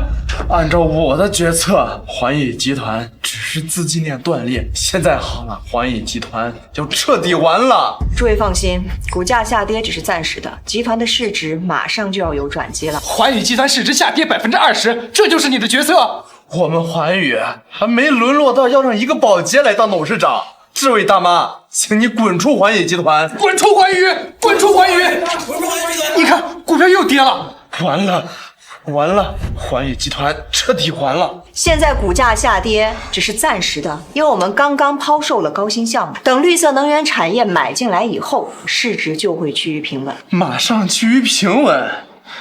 按照我的决策，环宇集团只是资金链断裂。现在好了，环宇集团就彻底完了。诸位放心，股价下跌只是暂时的，集团的市值马上就要有转机了。环宇集团市值下跌20%，这就是你的决策？我们环宇还没沦落到要让一个保洁来当董事长。这位大妈，请你滚出环宇集团！滚出环宇！滚出环宇！你看股票又跌了。完了，完了，环宇集团彻底完了。现在股价下跌只是暂时的，因为我们刚刚抛售了高新项目，等绿色能源产业买进来以后，市值就会趋于平稳。马上趋于平稳？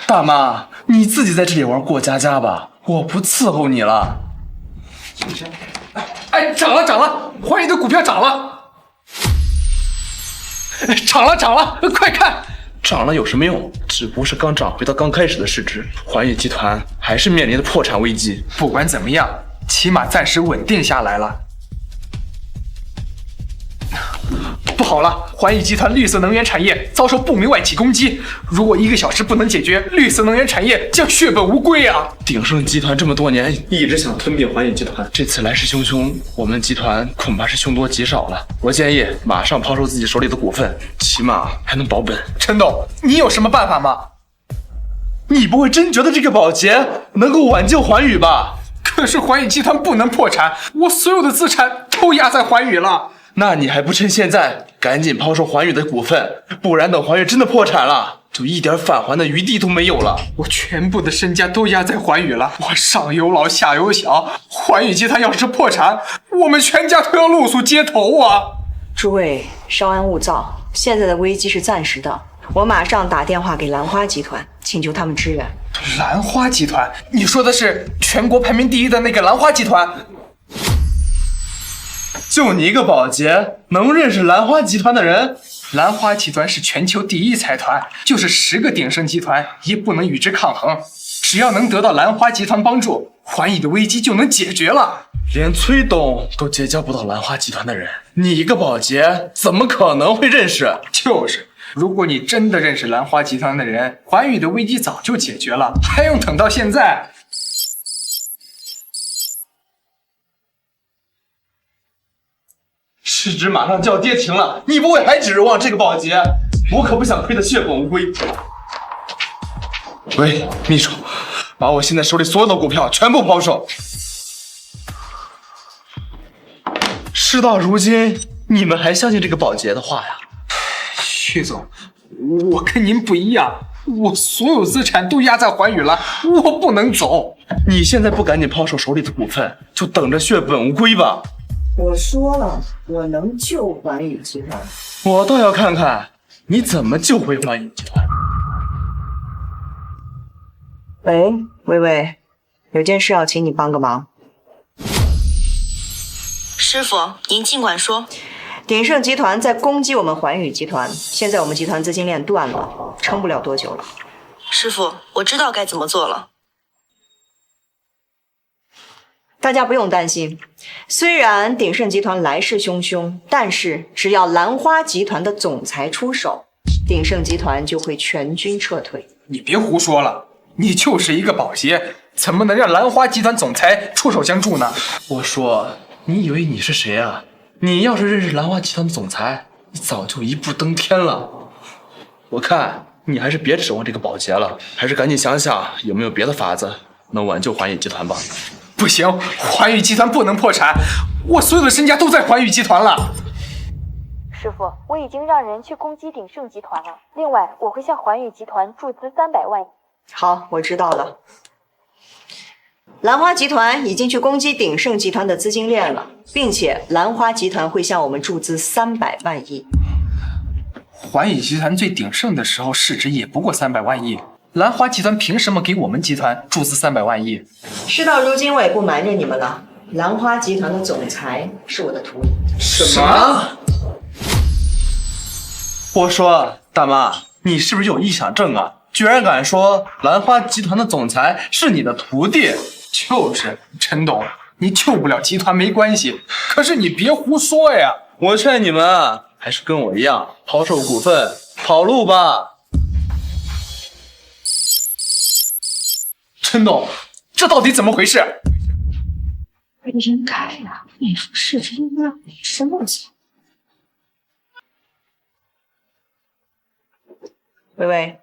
大妈，你自己在这里玩过家家吧，我不伺候你了。哎，涨了，环宇的股票涨了，涨了，快看！涨了有什么用？只不过是刚涨回到刚开始的市值，环宇集团还是面临着破产危机。不管怎么样，起码暂时稳定下来了。不好了，环宇集团绿色能源产业遭受不明外企攻击，如果1个小时不能解决，绿色能源产业将血本无归啊！鼎盛集团这么多年一直想吞并环宇集团，这次来势汹汹，我们集团恐怕是凶多吉少了。我建议马上抛售自己手里的股份，起码还能保本。陈董，你有什么办法吗？你不会真觉得这个保洁能够挽救环宇吧？可是环宇集团不能破产，我所有的资产都压在环宇了。那你还不趁现在赶紧抛售环宇的股份，不然等环宇真的破产了，就一点返还的余地都没有了。我全部的身家都压在环宇了，我上有老下有小，环宇集团要是破产，我们全家都要露宿街头啊！诸位稍安勿躁，现在的危机是暂时的，我马上打电话给兰花集团，请求他们支援。兰花集团？你说的是全国排名第1的那个兰花集团？就你一个保洁，能认识兰花集团的人？兰花集团是全球第1财团，就是10个鼎盛集团也不能与之抗衡。只要能得到兰花集团帮助，环宇的危机就能解决了。连崔董都结交不到兰花集团的人，你一个保洁怎么可能会认识？就是，如果你真的认识兰花集团的人，环宇的危机早就解决了，还用等到现在？市值马上就要跌停了，你不会还指望这个保洁？我可不想亏得血本无归。喂，秘书，把我现在手里所有的股票全部抛售。事到如今，你们还相信这个保洁的话呀？徐总，我跟您不一样，我所有资产都压在环宇了，我不能走。你现在不赶紧抛售手里的股份，就等着血本无归吧。我说了，我能救环宇集团。我倒要看看你怎么救回环宇集团。喂，微微，有件事要请你帮个忙。师傅，您尽管说。鼎盛集团在攻击我们环宇集团，现在我们集团资金链断了，撑不了多久了。师傅，我知道该怎么做了。大家不用担心，虽然鼎盛集团来势汹汹，但是只要兰花集团的总裁出手，鼎盛集团就会全军撤退。你别胡说了，你就是一个保洁，怎么能让兰花集团总裁出手相助呢？我说，你以为你是谁啊？你要是认识兰花集团的总裁，你早就一步登天了。我看你还是别指望这个保洁了，还是赶紧想想有没有别的法子能挽救环宇集团吧。不行，环宇集团不能破产，我所有的身家都在环宇集团了。师傅，我已经让人去攻击鼎盛集团了。另外，我会向环宇集团注资300万。好，我知道了。兰花集团已经去攻击鼎盛集团的资金链了，并且兰花集团会向我们注资300万亿。环宇集团最鼎盛的时候，市值也不过300万亿。兰花集团凭什么给我们集团注资300万亿？事到如今，我也不瞒着你们了，兰花集团的总裁是我的徒弟。什么？我说，大妈，你是不是有臆想症啊？居然敢说兰花集团的总裁是你的徒弟？就是，陈董，你救不了集团没关系，可是你别胡说呀！我劝你们啊，还是跟我一样，抛售股份，跑路吧。陈董，这到底怎么回事？被人改了，你说是真的什么情？微微，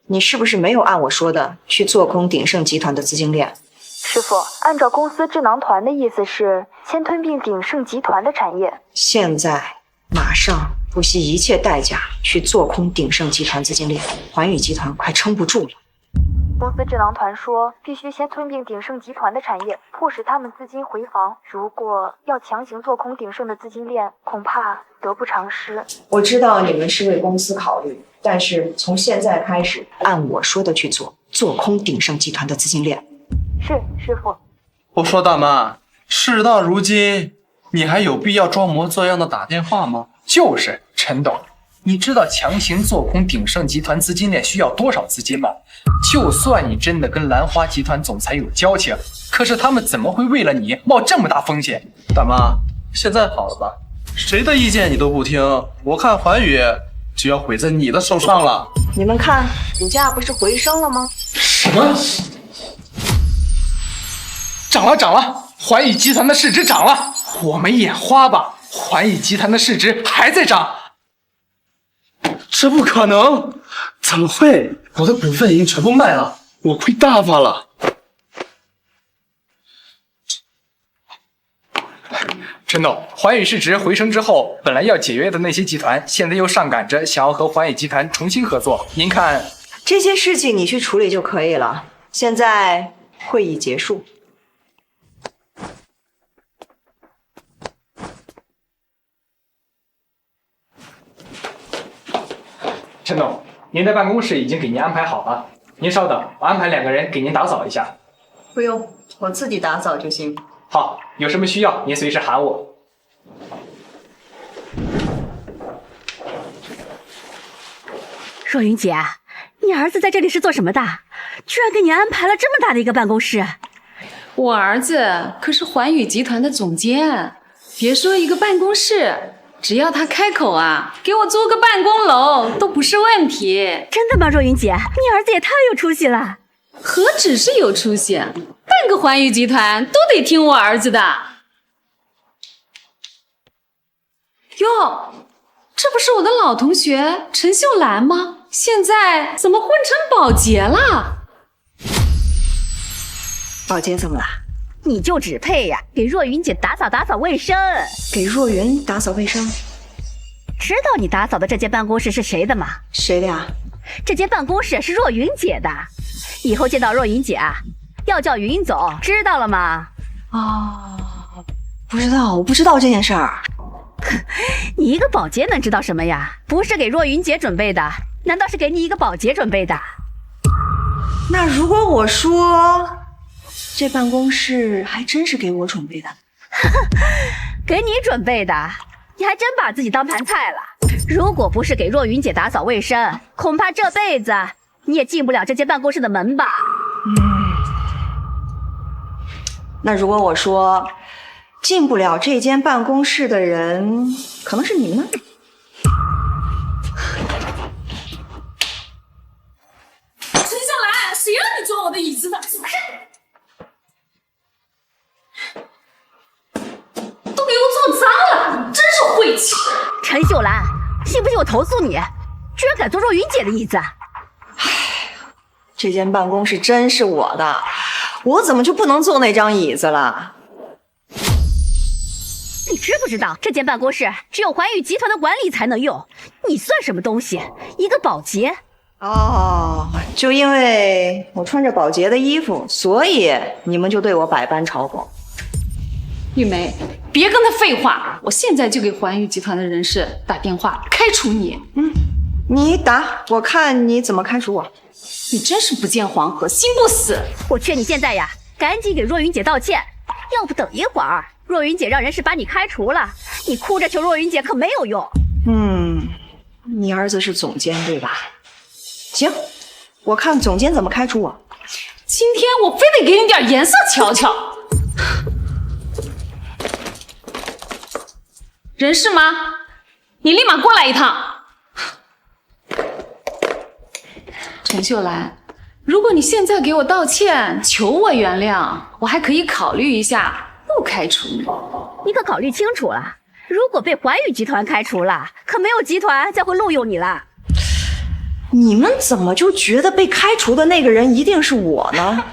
你是不是没有按我说的去做空鼎盛集团的资金链？师傅，按照公司智囊团的意思是先吞并鼎盛集团的产业。现在马上不惜一切代价去做空鼎盛集团资金链，环宇集团快撑不住了。公司智囊团说，必须先吞并鼎盛集团的产业，迫使他们资金回防。如果要强行做空鼎盛的资金链，恐怕得不偿失。我知道你们是为公司考虑，但是从现在开始，按我说的去做，做空鼎盛集团的资金链。是，师傅。我说大妈，事到如今，你还有必要装模作样的打电话吗？就是陈董，你知道强行做空鼎盛集团资金链需要多少资金吗？就算你真的跟兰花集团总裁有交情，可是他们怎么会为了你冒这么大风险？大妈，现在好了吧？谁的意见你都不听，我看环宇就要毁在你的手上了。你们看，股价不是回升了吗？什么？涨了！环宇集团的市值涨了，我没眼花吧？环宇集团的市值还在涨。这不可能！怎么会？我的股份已经全部卖了，我亏大发了。陈总，环宇市值回升之后，本来要解约的那些集团，现在又上赶着想要和环宇集团重新合作。您看，这些事情你去处理就可以了。现在会议结束。陈总，您的办公室已经给您安排好了，您稍等，我安排2个人给您打扫一下。不用，我自己打扫就行。好，有什么需要您随时喊我。若云姐，你儿子在这里是做什么的？居然给你安排了这么大的一个办公室。我儿子可是环宇集团的总监，别说一个办公室，只要他开口啊，给我租个办公楼都不是问题。真的吗，若云姐？你儿子也太有出息了。何止是有出息，半个环宇集团都得听我儿子的。哟，这不是我的老同学陈秀兰吗？现在怎么混成保洁了？保洁怎么了？你就只配呀，给若云姐打扫卫生。给若云打扫卫生？知道你打扫的这间办公室是谁的吗？谁的呀？这间办公室是若云姐的。以后见到若云姐啊，要叫云总，知道了吗？哦，不知道，我不知道这件事儿。你一个保洁能知道什么呀？不是给若云姐准备的，难道是给你一个保洁准备的？那如果我说这办公室还真是给我准备的，给你准备的，你还真把自己当盘菜了。如果不是给若云姐打扫卫生，恐怕这辈子你也进不了这间办公室的门吧？那如果我说进不了这间办公室的人，可能是你呢？陈秀兰，谁让你坐我的椅子的？都给我坐脏了，真是晦气！陈秀兰，信不信我投诉你？居然敢坐若云姐的椅子！这间办公室真是我的，我怎么就不能坐那张椅子了？你知不知道这间办公室只有环宇集团的管理才能用？你算什么东西？一个保洁？哦，就因为我穿着保洁的衣服，所以你们就对我百般嘲讽。玉梅，别跟他废话，我现在就给环宇集团的人事打电话开除你。你打，我看你怎么开除我。你真是不见黄河心不死！我劝你现在呀，赶紧给若云姐道歉，要不等一会儿若云姐让人事把你开除了，你哭着求若云姐可没有用。你儿子是总监对吧？行，我看总监怎么开除我。今天我非得给你点颜色瞧瞧。人事吗？你立马过来一趟。陈秀兰，如果你现在给我道歉，求我原谅，我还可以考虑一下不开除你。你可考虑清楚了，如果被环宇集团开除了，可没有集团再会录用你了。你们怎么就觉得被开除的那个人一定是我呢？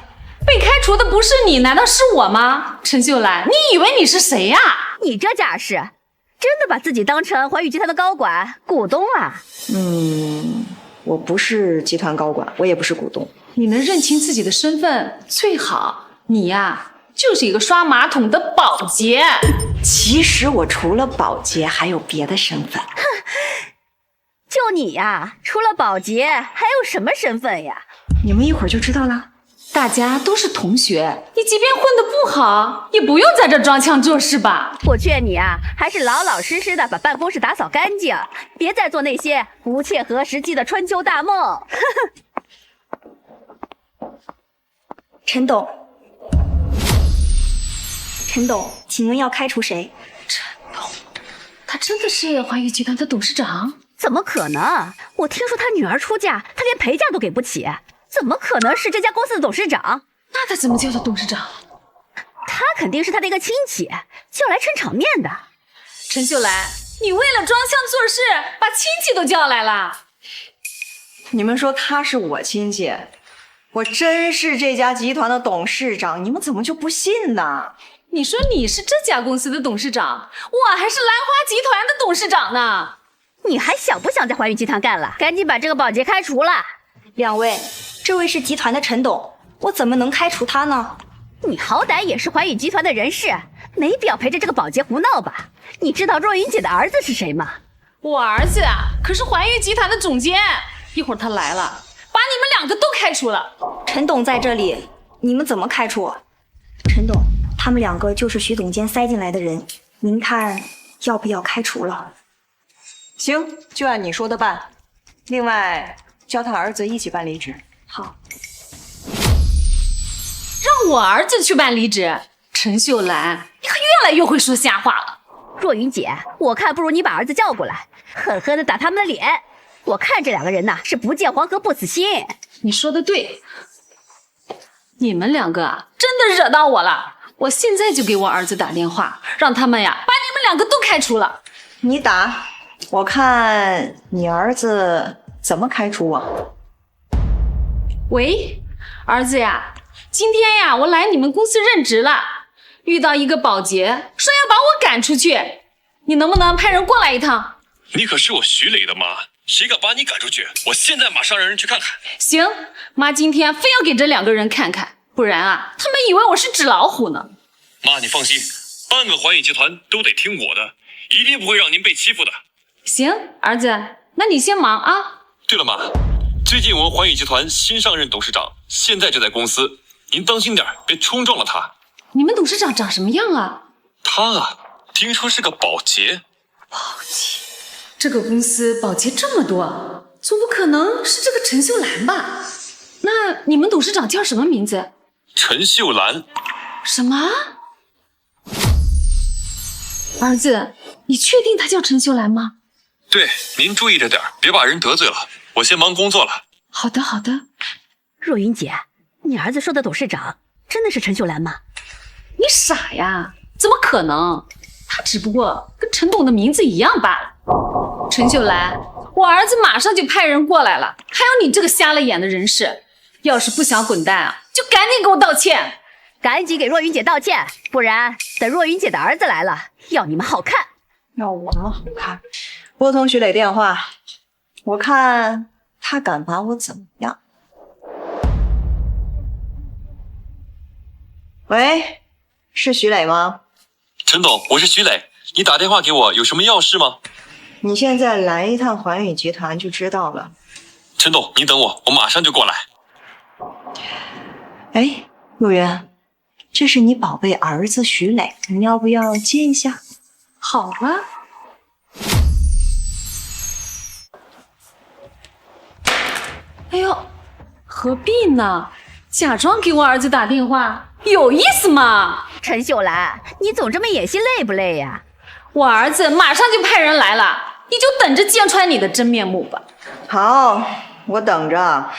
被开除的不是你，难道是我吗？陈秀兰，你以为你是谁呀？你这架势，真的把自己当成环宇集团的高管股东了？我不是集团高管，我也不是股东。你能认清自己的身份最好。你呀，就是一个刷马桶的保洁。其实我除了保洁还有别的身份。就你呀，除了保洁还有什么身份呀？你们一会儿就知道了。大家都是同学，你即便混得不好，也不用在这装腔作势吧。我劝你啊，还是老老实实的把办公室打扫干净，别再做那些不切合实际的春秋大梦。陈董，请问要开除谁？陈董，他真的是环宇集团的董事长？怎么可能？我听说他女儿出嫁，他连陪嫁都给不起，怎么可能是这家公司的董事长？那他怎么叫做董事长？他肯定是他的一个亲戚，叫来撑场面的。陈秀兰，你为了装腔作势，把亲戚都叫来了。你们说他是我亲戚，我真是这家集团的董事长，你们怎么就不信呢？你说你是这家公司的董事长，我还是兰花集团的董事长呢。你还想不想在环宇集团干了？赶紧把这个保洁开除了。两位，这位是集团的陈董，我怎么能开除他呢？你好歹也是环宇集团的人士，没必要陪着这个保洁胡闹吧？你知道若云姐的儿子是谁吗？我儿子啊，可是环宇集团的总监，一会儿他来了，把你们两个都开除了。陈董在这里，你们怎么开除我？陈董，他们两个就是徐总监塞进来的人，您看要不要开除了？行，就按你说的办。另外，叫他儿子一起办离职。好。让我儿子去办离职？陈秀兰，你可越来越会说瞎话了。若云姐，我看不如你把儿子叫过来，狠狠地打他们的脸。我看这两个人呐，是不见黄河不死心。你说的对，你们两个啊，真的惹到我了。我现在就给我儿子打电话，让他们呀把你们两个都开除了。你打，我看你儿子怎么开除我。喂，儿子呀，今天呀我来你们公司任职了，遇到一个保洁说要把我赶出去，你能不能派人过来一趟？你可是我徐磊的妈，谁敢把你赶出去？我现在马上让人去看看。行，妈今天非要给这两个人看看，不然啊，他们以为我是纸老虎呢。妈，你放心，半个环宇集团都得听我的，一定不会让您被欺负的。行，儿子，那你先忙啊。对了，妈，最近我们环宇集团新上任董事长，现在就在公司，您当心点，别冲撞了他。你们董事长长什么样啊？他啊，听说是个保洁。保洁？这个公司保洁这么多，总不可能是这个陈秀兰吧？那你们董事长叫什么名字？陈秀兰。什么？儿子，你确定他叫陈秀兰吗？对，您注意着点，别把人得罪了。我先忙工作了。好的，好的。若云姐，你儿子说的董事长真的是陈秀兰吗？你傻呀？怎么可能？他只不过跟陈董的名字一样罢了。陈秀兰，我儿子马上就派人过来了。还有你这个瞎了眼的人士，要是不想滚蛋啊，就赶紧给我道歉。赶紧给若云姐道歉，不然等若云姐的儿子来了，要你们好看。要我们好看？拨通徐磊电话，我看他敢把我怎么样？喂，是徐磊吗？陈董，我是徐磊，你打电话给我有什么要事吗？你现在来一趟环宇集团就知道了。陈董，您等我，我马上就过来。哎，陆源，这是你宝贝儿子徐磊，你要不要接一下？好啊。哎呦，何必呢？假装给我儿子打电话，有意思吗？陈秀兰，你总这么演戏累不累呀？我儿子马上就派人来了，你就等着揭穿你的真面目吧。好，我等着。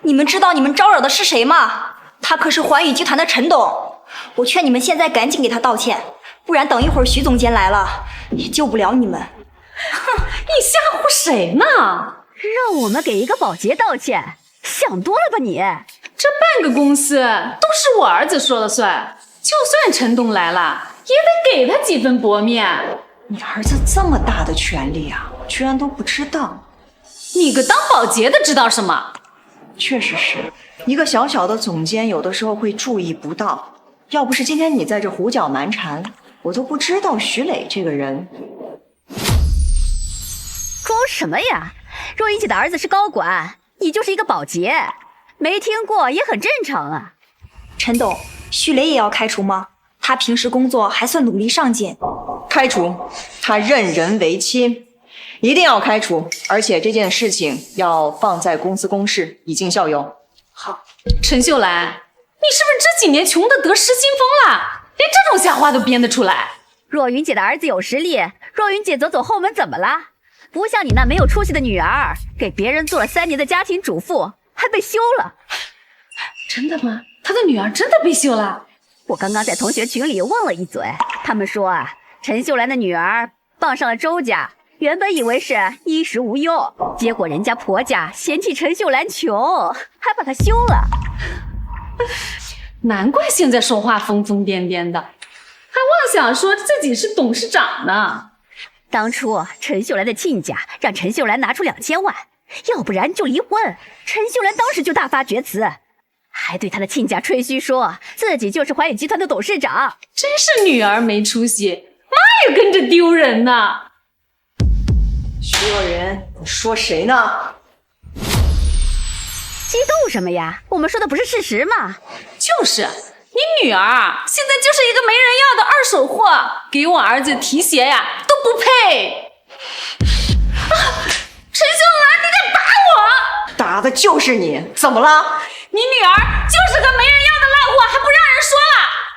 你们知道你们招惹的是谁吗？他可是环宇集团的陈董，我劝你们现在赶紧给他道歉，不然等一会儿徐总监来了，也救不了你们。哼，你吓唬谁呢？让我们给一个保洁道歉，想多了吧你？这半个公司都是我儿子说了算，就算陈董来了，也得给他几分薄面。你儿子这么大的权利啊，居然都不知道。你个当保洁的知道什么？确实是一个小小的总监，有的时候会注意不到。要不是今天你在这胡搅蛮缠，我都不知道徐磊这个人。装什么呀？若云姐的儿子是高管，你就是一个保洁，没听过也很正常啊。陈董，徐磊也要开除吗？他平时工作还算努力上进。开除，他任人唯亲，一定要开除，而且这件事情要放在公司公示，以儆效尤。好，陈秀兰，你是不是这几年穷得得失心疯了？连这种瞎话都编得出来？若云姐的儿子有实力，若云姐走走后门怎么了？不像你那没有出息的女儿，给别人做了3年的家庭主妇，还被休了。真的吗？他的女儿真的被休了？我刚刚在同学群里问了一嘴，他们说啊，陈秀兰的女儿傍上了周家，原本以为是衣食无忧，结果人家婆家嫌弃陈秀兰穷，还把她休了。难怪现在说话疯疯癫癫的，还妄想说自己是董事长呢。当初陈秀兰的亲家让陈秀兰拿出2000万，要不然就离婚。陈秀兰当时就大发厥词，还对他的亲家吹嘘说自己就是华宇集团的董事长。真是女儿没出息，妈也跟着丢人呢。徐若云，你说谁呢？激动什么呀？我们说的不是事实吗？就是，你女儿现在就是一个没人要的二手货，给我儿子提鞋呀都不配。陈秀兰，你敢打我？打的就是你，怎么了？你女儿就是个没人要的烂货，还不让人说了，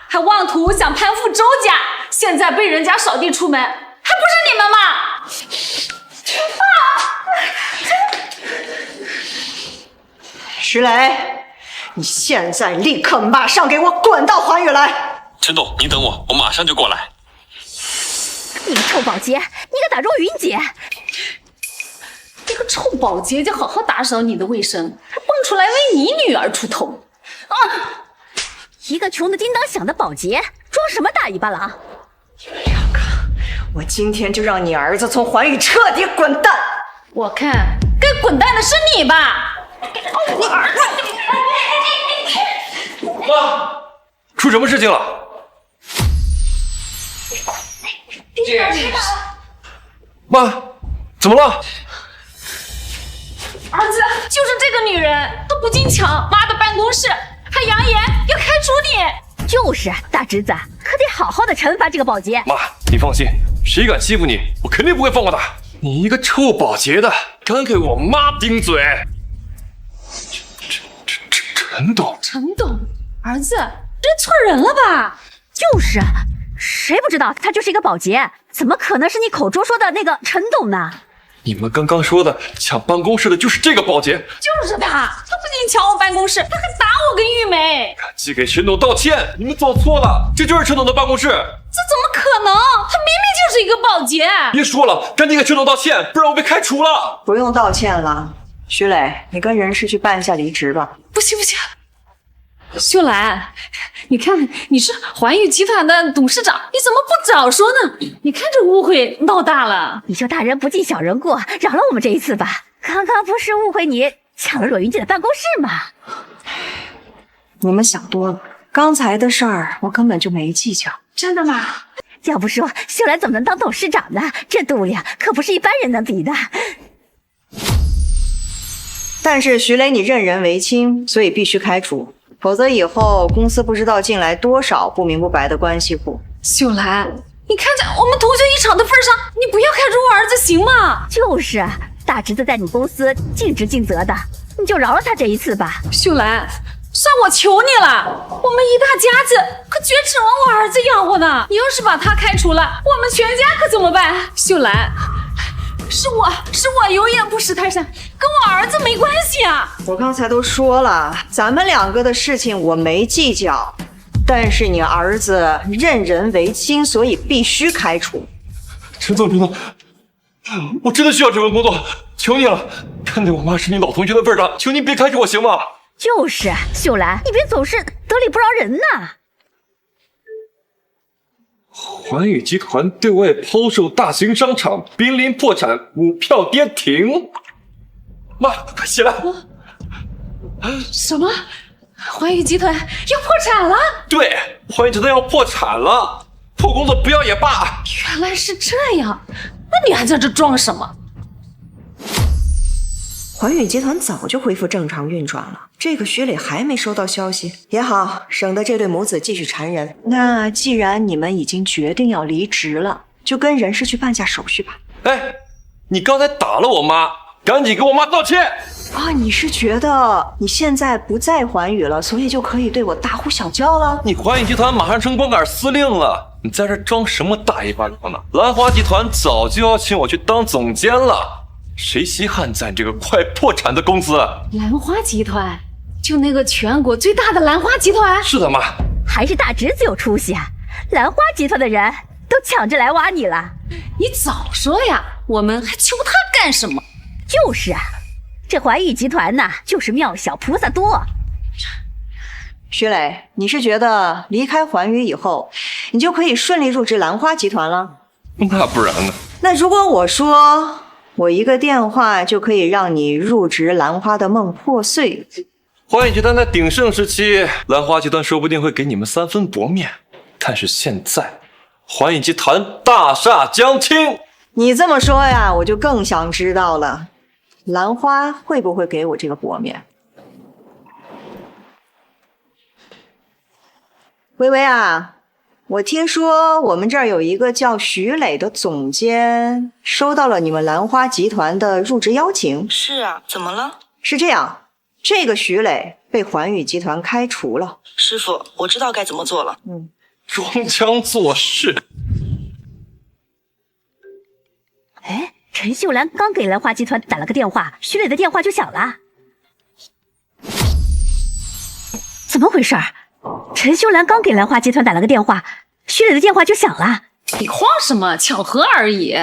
还妄图想攀附周家，现在被人家扫地出门，还不是你们吗？徐磊，你现在立刻马上给我滚到华宇来！陈董，您等我，我马上就过来。你个臭保洁，你敢打若云姐？你个臭保洁，就好好打扫你的卫生，还蹦出来为你女儿出头啊！一个穷的叮当响的保洁，装什么大尾巴狼？你们两个，我今天就让你儿子从环宇彻底滚蛋！我看该滚蛋的是你吧！你儿子，妈，出什么事情了？妈，怎么了？儿子，就是这个女人都不进抢妈的办公室，还扬言要开除你。就是大侄子，可得好好的惩罚这个保洁。妈，你放心，谁敢欺负你，我肯定不会放过他。你一个臭保洁的，敢给我妈顶嘴！陈董，陈董，儿子认错人了吧？就是，谁不知道他就是一个保洁，怎么可能是你口中说的那个陈董呢？你们刚刚说的抢办公室的就是这个保洁，就是他不仅抢我办公室，他还打我跟玉梅。赶紧给陈董道歉，你们做错了，这就是陈董的办公室。这怎么可能？他明明就是一个保洁。别说了，赶紧给陈董道歉，不然我被开除了。不用道歉了，徐磊，你跟人事去办一下离职吧。不行不行，秀兰，你看你是环宇集团的董事长，你怎么不早说呢？你看这误会闹大了。你就大人不计小人过，饶了我们这一次吧。刚刚不是误会你抢了若云姐的办公室吗？你们想多了，刚才的事儿我根本就没计较。真的吗？要不说秀兰怎么能当董事长呢？这度量可不是一般人能比的。但是徐磊，你任人唯亲，所以必须开除，否则以后公司不知道进来多少不明不白的关系户。秀兰，你看在我们同学一场的份上，你不要开除我儿子行吗？就是大侄子在你公司尽职尽责的，你就饶了他这一次吧。秀兰，算我求你了，我们一大家子可绝指望我儿子养活呢。你要是把他开除了，我们全家可怎么办？秀兰，是我有眼不识泰山，跟我儿子没关系啊。我刚才都说了，咱们两个的事情我没计较，但是你儿子任人唯亲，所以必须开除。陈总，我真的需要这份工作，求你了，看在我妈是你老同学的份上，求你别开除我行吗？就是秀兰，你别总是得理不饶人呐。环宇集团对外抛售大型商场，濒临破产，股票跌停。妈，快起来！什么？环宇集团要破产了？对，环宇集团要破产了，破工作不要也罢。原来是这样，那你还在这装什么？环宇集团早就恢复正常运转了，这个徐磊还没收到消息，也好，省得这对母子继续缠人。那既然你们已经决定要离职了，就跟人事去办下手续吧。哎，你刚才打了我妈，赶紧给我妈道歉。啊，你是觉得你现在不在环宇了，所以就可以对我大呼小叫了？你环宇集团马上成光杆司令了，你在这装什么大尾巴呢？兰花集团早就要请我去当总监了，谁稀罕咱这个快破产的公司？兰花集团，就那个全国最大的兰花集团？是的，妈。还是大侄子有出息啊！兰花集团的人都抢着来挖你了。你早说呀，我们还求他干什么？就是啊，这环宇集团呐，就是庙小菩萨多。徐磊，你是觉得离开环宇以后，你就可以顺利入职兰花集团了？那不然呢？那如果我说我一个电话就可以让你入职兰花的梦破碎，环宇集团在鼎盛时期，兰花集团说不定会给你们3分薄面，但是现在，环宇集团大厦将倾。你这么说呀，我就更想知道了，兰花会不会给我这个薄面？微微啊，我听说我们这儿有一个叫徐磊的总监收到了你们兰花集团的入职邀请。是啊，怎么了？是这样，这个徐磊被环宇集团开除了。师傅，我知道该怎么做了。装腔作势。哎，陈秀兰刚给兰花集团打了个电话，徐磊的电话就响了。怎么回事？陈秀兰刚给兰花集团打了个电话，徐磊的电话就响了。你慌什么？巧合而已。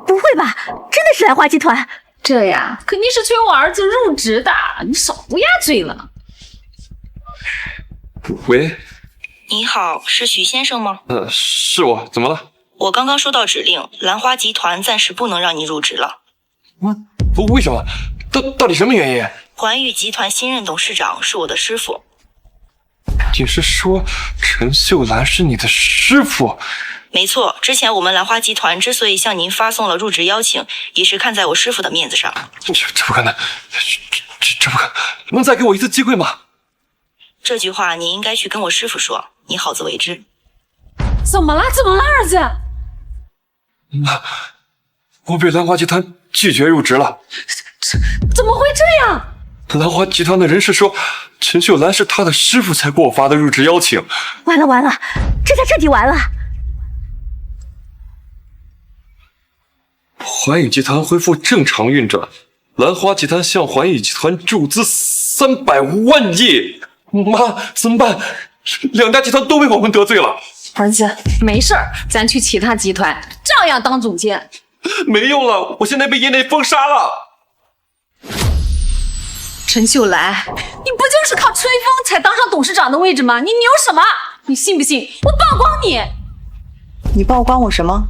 不会吧？真的是兰花集团？这呀，肯定是催我儿子入职的，你少乌鸦嘴了。喂，你好，是许先生吗？是我，怎么了？我刚刚收到指令，兰花集团暂时不能让你入职了。为什么？到底什么原因？环宇集团新任董事长是我的师傅。你是说陈秀兰是你的师傅？没错，之前我们兰花集团之所以向您发送了入职邀请，也是看在我师傅的面子上。这不可能，这不可能！能再给我一次机会吗？这句话你应该去跟我师傅说，你好自为之。怎么了？儿子？妈，我被兰花集团拒绝入职了。怎么会这样？兰花集团的人事说，陈秀兰是他的师傅才给我发的入职邀请。完了，这下彻底完了。环宇集团恢复正常运转，兰花集团向环宇集团注资300万亿。妈，怎么办？2家集团都被我们得罪了。儿子，没事儿，咱去其他集团照样当总监。没用了，我现在被业内封杀了。陈秀兰，你不就是靠吹风才当上董事长的位置吗？你牛什么？你信不信我曝光你？你曝光我什么？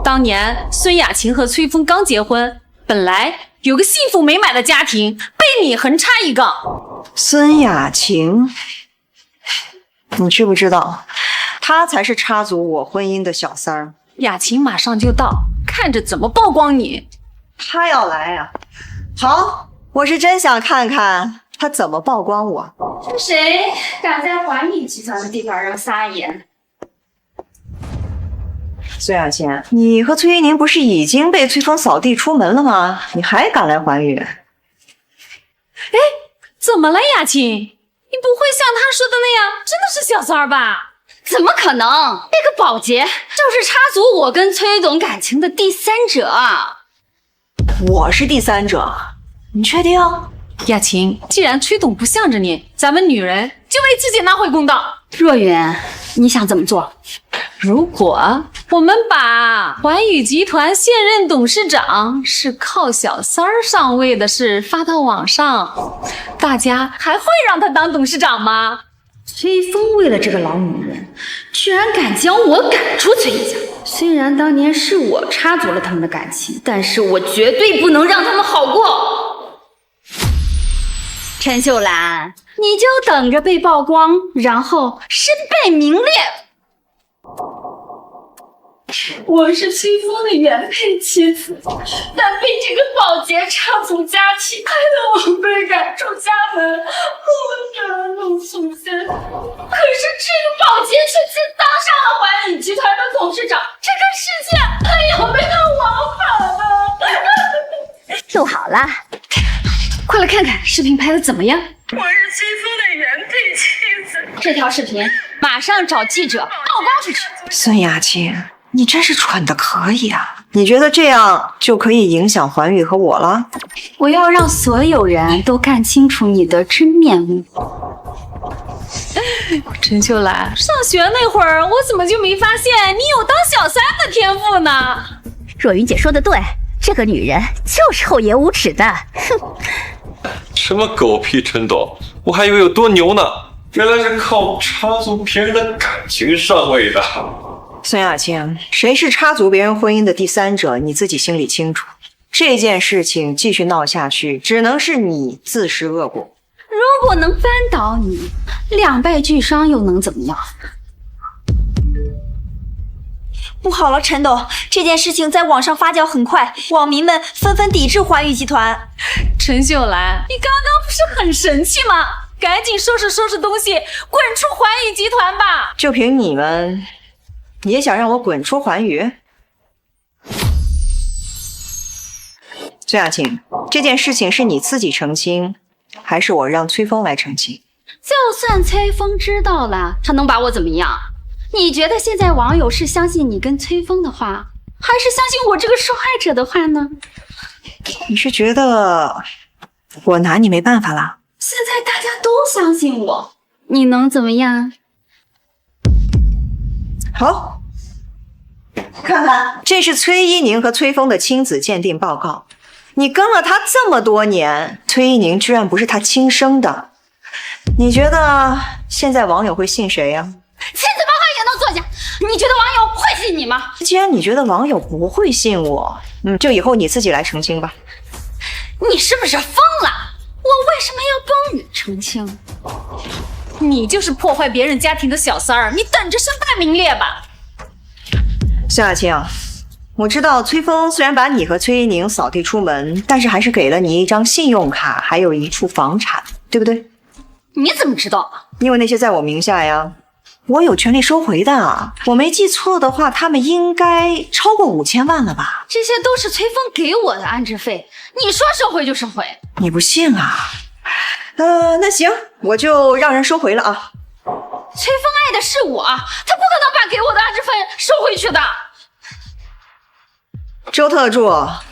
当年孙雅琴和崔峰刚结婚，本来有个幸福美满的家庭，被你横插一杠。孙雅琴，你知不知道，她才是插足我婚姻的小三儿。雅琴马上就到，看着怎么曝光你。她要来啊？好，我是真想看看她怎么曝光我。是谁敢在环宇集团的地盘上撒野？孙雅琴，你和崔玉宁不是已经被崔峰扫地出门了吗？你还敢来环宇？哎，怎么了，雅琴？你不会像他说的那样，真的是小三儿吧？怎么可能？那个保洁就是插足我跟崔总感情的第三者。我是第三者，你确定？雅琴，既然崔董不向着你，咱们女人就为自己拿回公道。若云，你想怎么做？如果我们把环宇集团现任董事长是靠小三儿上位的事发到网上，大家还会让他当董事长吗？崔峰为了这个老女人，居然敢将我赶出崔家。虽然当年是我插足了他们的感情，但是我绝对不能让他们好过。陈秀兰，你就等着被曝光，然后身败名裂。我是崔峰的原配妻子，但被这个保洁插足家庭，害得我被赶出家门，我只能诉现。可是这个保洁却当上了环宇集团的董事长，这个世界还有没有王法呢？录好了，快来看看视频拍的怎么样？我是崔峰的原配妻子。这条视频马上找记者曝光出去。孙雅琴，你真是蠢的可以啊！你觉得这样就可以影响环宇和我了？我要让所有人都看清楚你的真面目。陈秀兰，上学那会儿，我怎么就没发现你有当小三的天赋呢？若云姐说的对，这个女人就是厚颜无耻的。哼！什么狗屁陈董，我还以为有多牛呢，原来是靠插足别人的感情上位的。孙雅琴，谁是插足别人婚姻的第三者，你自己心里清楚。这件事情继续闹下去，只能是你自食恶果。如果能翻倒你，两败俱伤又能怎么样？不好了，陈董，这件事情在网上发酵很快，网民们纷纷抵制环宇集团。陈秀兰，你刚刚不是很生气吗？赶紧收拾收拾东西，滚出环宇集团吧！就凭你们，也想让我滚出环宇？孙雅琴，这件事情是你自己澄清，还是我让崔峰来澄清？就算崔峰知道了，他能把我怎么样？你觉得现在网友是相信你跟崔峰的话，还是相信我这个受害者的话呢？你是觉得我拿你没办法了？现在大家都相信我，你能怎么样？好，看看，这是崔一宁和崔峰的亲子鉴定报告。你跟了他这么多年，崔一宁居然不是他亲生的，你觉得现在网友会信谁呀？亲子报告也能作假？你觉得网友会信你吗？既然你觉得网友不会信我，就以后你自己来澄清吧。你是不是疯了？我为什么要帮你澄清？你就是破坏别人家庭的小三儿，你等着身败名裂吧。孙雅琴，我知道崔峰虽然把你和崔一宁扫地出门，但是还是给了你一张信用卡，还有一处房产，对不对？你怎么知道？因为那些在我名下呀，我有权利收回的。我没记错的话，他们应该超过5000万了吧？这些都是崔峰给我的安置费，你说收回就收回。你不信啊？那行，我就让人收回了啊。崔峰爱的是我，他不可能把给我的安置费收回去的。周特助，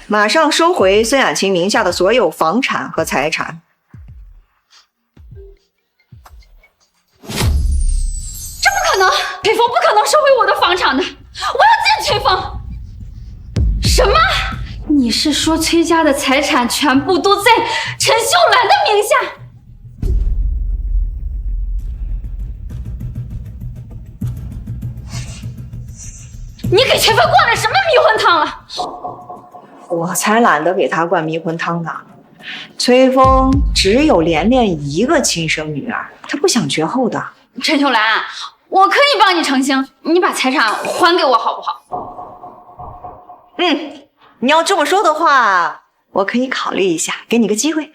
马上收回孙雅琴名下的所有房产和财产。这不可能，崔峰不可能收回我的房产的，我要见崔峰。什么？你是说崔家的财产全部都在陈秀兰的名下？你给崔峰灌了什么迷魂汤了？我才懒得给他灌迷魂汤呢。崔峰只有连连一个亲生女儿，他不想绝后的。陈秀兰，我可以帮你澄清，你把财产还给我好不好？你要这么说的话，我可以考虑一下，给你个机会。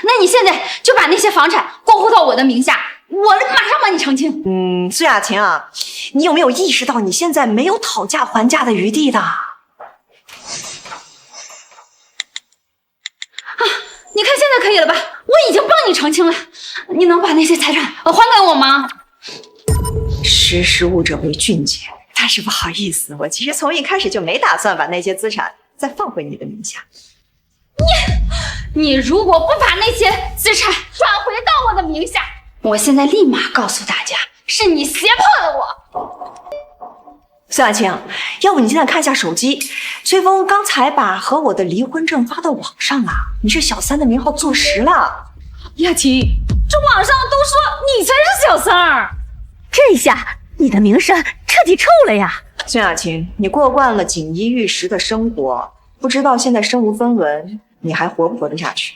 那你现在就把那些房产过户到我的名下，我马上帮你澄清。孙雅琴啊，你有没有意识到你现在没有讨价还价的余地的？你看现在可以了吧？我已经帮你澄清了，你能把那些财产还给我吗？识时务者为俊杰，但是不好意思，我其实从一开始就没打算把那些资产再放回你的名下。你如果不把那些资产转回到我的名下，我现在立马告诉大家，是你胁迫了我。孙雅琴，要不你现在看一下手机，崔峰刚才把和我的离婚证发到网上了，你是小三的名号坐实了。雅琴，这网上都说你才是小三儿，这下你的名声彻底臭了呀！孙雅琴，你过惯了锦衣玉食的生活，不知道现在身无分文，你还活不活得下去？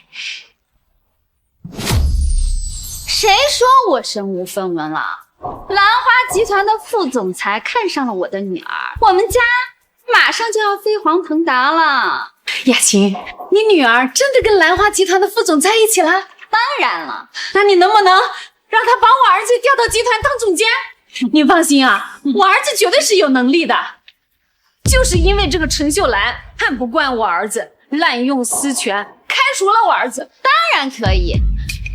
谁说我身无分文了？兰花集团的副总裁看上了我的女儿，我们家马上就要飞黄腾达了。雅琴，你女儿真的跟兰花集团的副总裁一起了？当然了。那你能不能让他把我儿子调到集团当总监？你放心啊，我儿子绝对是有能力的。就是因为这个陈秀兰看不惯我儿子滥用私权，开除了我儿子。当然可以，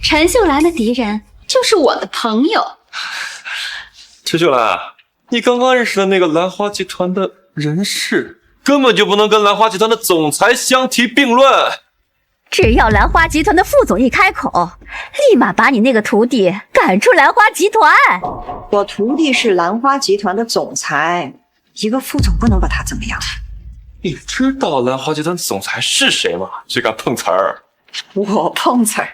陈秀兰的敌人就是我的朋友。陈秀兰，你刚刚认识的那个兰花集团的人事，根本就不能跟兰花集团的总裁相提并论。只要兰花集团的副总一开口，立马把你那个徒弟赶出兰花集团。我徒弟是兰花集团的总裁，一个副总不能把他怎么样。你知道兰花集团总裁是谁吗？谁敢碰瓷儿？我碰瓷儿？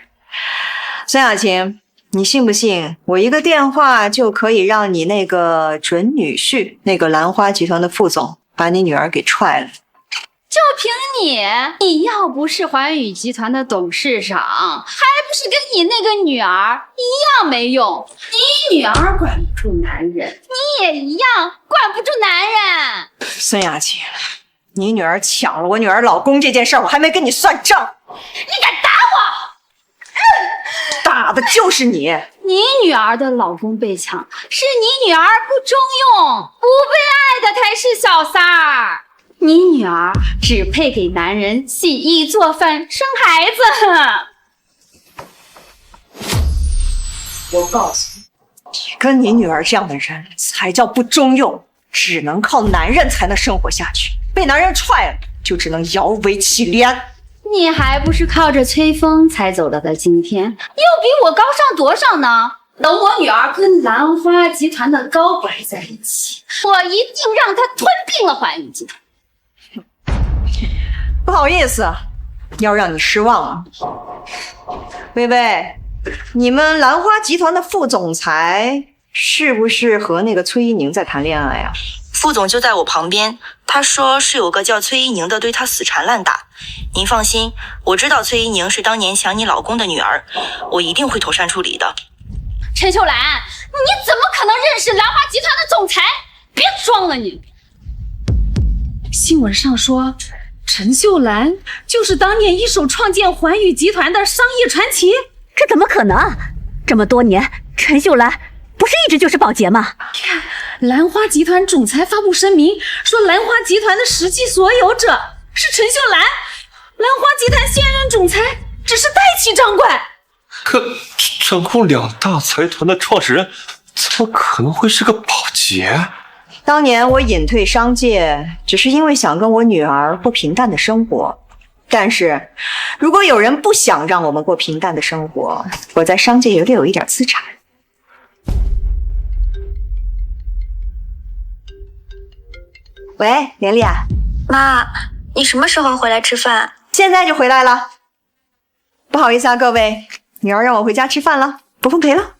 孙雅琴，你信不信我一个电话就可以让你那个准女婿，那个兰花集团的副总把你女儿给踹了？就凭你要不是环宇集团的董事长，还不是跟你那个女儿一样没用？你女儿管不住男人，你也一样管不住男人。孙雅琴，你女儿抢了我女儿老公这件事儿，我还没跟你算账。你敢打我？打的就是你。你女儿的老公被抢，是你女儿不中用，不被爱的才是小三儿。你女儿只配给男人洗衣做饭生孩子。我告诉你，你跟你女儿这样的人才叫不中用，只能靠男人才能生活下去，被男人踹了就只能摇尾乞怜。你还不是靠着崔峰才走到的今天，又比我高尚多少呢？等我女儿跟兰花集团的高管在一起，我一定让她吞并了环宇集团。不好意思，要让你失望了。薇薇，你们兰花集团的副总裁是不是和那个崔一宁在谈恋爱啊？副总就在我旁边，他说是有个叫崔一宁的对他死缠烂打。您放心，我知道崔一宁是当年抢你老公的女儿，我一定会妥善处理的。陈秀兰，你怎么可能认识兰花集团的总裁？别装了你！新闻上说，陈秀兰就是当年一手创建环宇集团的商业传奇。这怎么可能？这么多年，陈秀兰不是一直就是保洁吗？你看，兰花集团总裁发布声明说，兰花集团的实际所有者是陈秀兰，兰花集团现任总裁只是代期掌管。可掌控两大财团的创始人，怎么可能会是个保洁？当年我隐退商界，只是因为想跟我女儿过平淡的生活。但是，如果有人不想让我们过平淡的生活，我在商界也略有一点资产。喂，连丽啊，妈，你什么时候回来吃饭？现在就回来了。不好意思啊，各位，女儿让我回家吃饭了，不奉陪了。